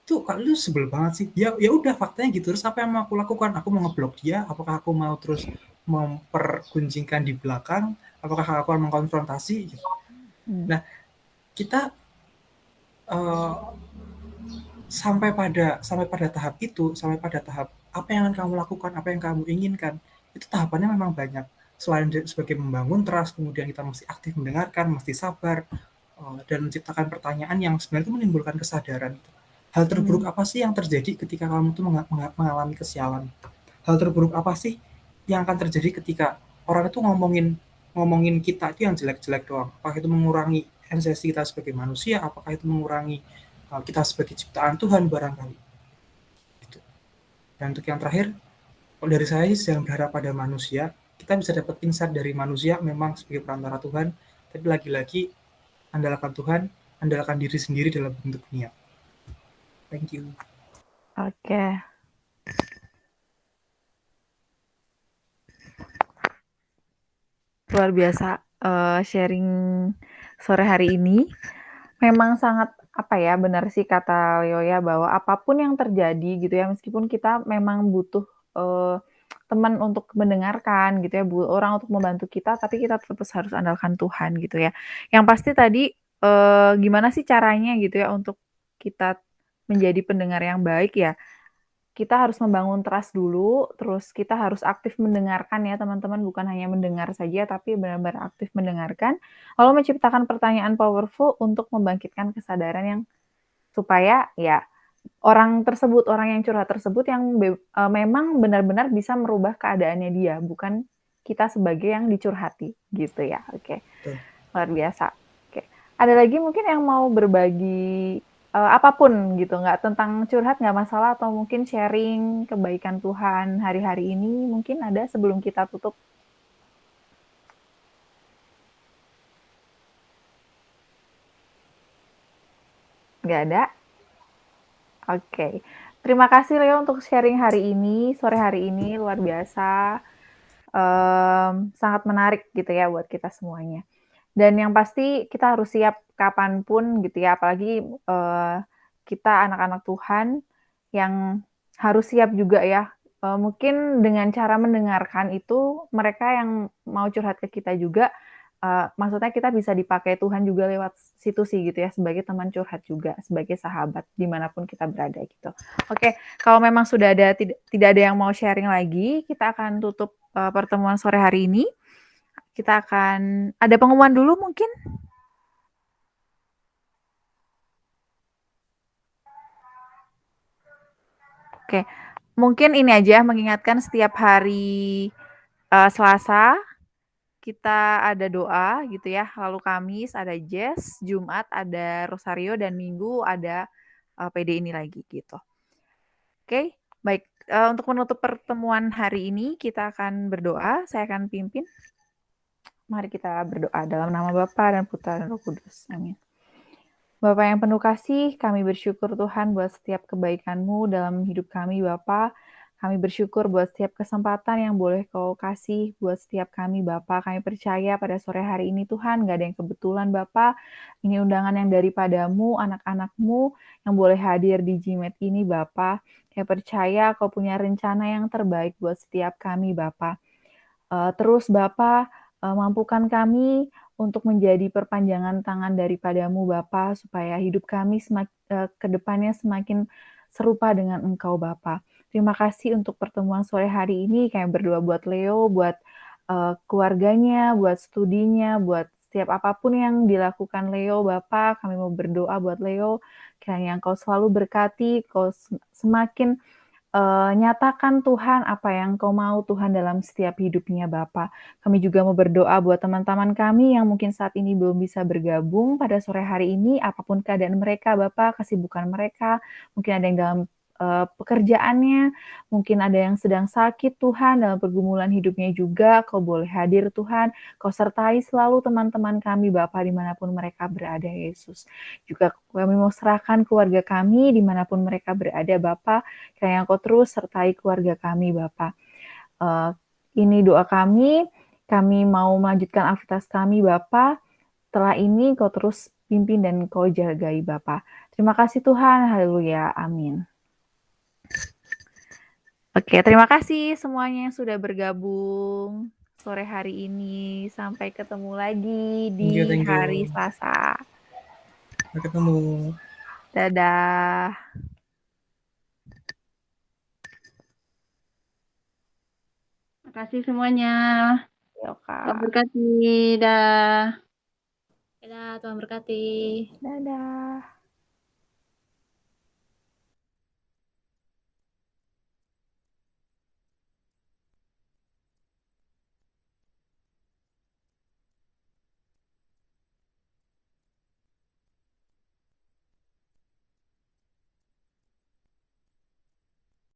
Tuh Kak Lili sebel banget sih. Ya udah faktanya gitu. Terus apa yang mau aku lakukan? Aku mau ngeblok dia? Apakah aku mau terus mempergunjingkan di belakang? Apakah aku akan mengkonfrontasi? Gitu. Nah, kita sampai pada tahap apa yang akan kamu lakukan, apa yang kamu inginkan, itu tahapannya memang banyak. Selain sebagai membangun trust, kemudian kita mesti aktif mendengarkan, mesti sabar, dan menciptakan pertanyaan yang sebenarnya itu menimbulkan kesadaran. Hal terburuk apa sih yang terjadi ketika kamu itu mengalami kesialan? Hal terburuk apa sih yang akan terjadi ketika orang itu ngomongin kita itu yang jelek-jelek doang? Apakah itu mengurangi esensi kita sebagai manusia? Apakah itu mengurangi kita sebagai ciptaan Tuhan barangkali? Gitu. Dan untuk yang terakhir, kalau dari saya sih jangan berharap pada manusia. Kita bisa dapat insight dari manusia memang sebagai perantara Tuhan, tapi lagi-lagi andalkan Tuhan, andalkan diri sendiri dalam bentuk niat. Thank you. Oke. Luar biasa sharing sore hari ini. Memang sangat apa ya, benar sih kata Leo ya, bahwa apapun yang terjadi gitu ya, meskipun kita memang butuh teman untuk mendengarkan gitu ya, orang untuk membantu kita, tapi kita tetap harus andalkan Tuhan gitu ya. Yang pasti tadi gimana sih caranya gitu ya untuk kita menjadi pendengar yang baik ya? Kita harus membangun trust dulu, terus kita harus aktif mendengarkan ya teman-teman, bukan hanya mendengar saja, tapi benar-benar aktif mendengarkan, lalu menciptakan pertanyaan powerful untuk membangkitkan kesadaran yang supaya ya orang tersebut, orang yang curhat tersebut yang memang benar-benar bisa merubah keadaannya dia, bukan kita sebagai yang dicurhati gitu ya. Oke. Luar biasa. Oke. Ada lagi mungkin yang mau berbagi apapun gitu, nggak tentang curhat nggak masalah, atau mungkin sharing kebaikan Tuhan hari-hari ini, mungkin ada sebelum kita tutup. Nggak ada? Oke. Terima kasih Leo untuk sharing hari ini, sore hari ini, luar biasa. Sangat menarik gitu ya buat kita semuanya. Dan yang pasti kita harus siap kapanpun gitu ya, apalagi kita anak-anak Tuhan yang harus siap juga ya. Mungkin dengan cara mendengarkan itu, mereka yang mau curhat ke kita juga, maksudnya kita bisa dipakai Tuhan juga lewat situ sih gitu ya, sebagai teman curhat juga, sebagai sahabat dimanapun kita berada gitu. Oke, kalau memang sudah ada tidak ada yang mau sharing lagi, kita akan tutup pertemuan sore hari ini. Kita akan ada pengumuman dulu mungkin. Oke, mungkin ini aja mengingatkan setiap hari Selasa kita ada doa gitu ya. Lalu Kamis ada jazz, Jumat ada rosario, dan Minggu ada PD ini lagi gitu. Oke, baik. Untuk menutup pertemuan hari ini kita akan berdoa. Saya akan pimpin. Mari kita berdoa dalam nama Bapa dan Putra dan Roh Kudus. Amin. Bapa yang penuh kasih, kami bersyukur Tuhan buat setiap kebaikan-Mu dalam hidup kami, Bapa. Kami bersyukur buat setiap kesempatan yang boleh Kau kasih buat setiap kami, Bapa. Kami percaya pada sore hari ini, Tuhan, gak ada yang kebetulan, Bapa. Ini undangan yang daripadamu, anak-anak-Mu yang boleh hadir di Jimet ini, Bapa. Kami percaya Kau punya rencana yang terbaik buat setiap kami, Bapa. Terus, Bapa, mampukan kami untuk menjadi perpanjangan tangan daripadamu, Bapa, supaya hidup kami ke depannya semakin serupa dengan Engkau, Bapa. Terima kasih untuk pertemuan sore hari ini. Kami berdoa buat Leo, buat keluarganya, buat studinya, buat setiap apapun yang dilakukan Leo, Bapa. Kami mau berdoa buat Leo, kiranya Engkau selalu berkati, Kau semakin nyatakan Tuhan apa yang Kau mau Tuhan dalam setiap hidupnya Bapa. Kami juga mau berdoa buat teman-teman kami yang mungkin saat ini belum bisa bergabung pada sore hari ini, apapun keadaan mereka Bapa, kesibukan mereka, mungkin ada yang dalam pekerjaannya, mungkin ada yang sedang sakit Tuhan, dalam pergumulan hidupnya juga, Kau boleh hadir Tuhan, Kau sertai selalu teman-teman kami Bapa dimanapun mereka berada Yesus. Juga kami mau serahkan keluarga kami dimanapun mereka berada Bapa, kiranya Kau terus sertai keluarga kami Bapa. Ini doa kami mau melanjutkan aktivitas kami Bapa. Setelah ini Kau terus pimpin dan Kau jagai Bapa. Terima kasih Tuhan, haleluya, amin. Oke, terima kasih semuanya yang sudah bergabung sore hari ini. Sampai ketemu lagi di Thank you. hari Selasa. Sampai ketemu. Dadah. Terima kasih semuanya. Ya, Kak. Tuhan berkati. Dah. Dadah, Tuhan berkati. Dadah.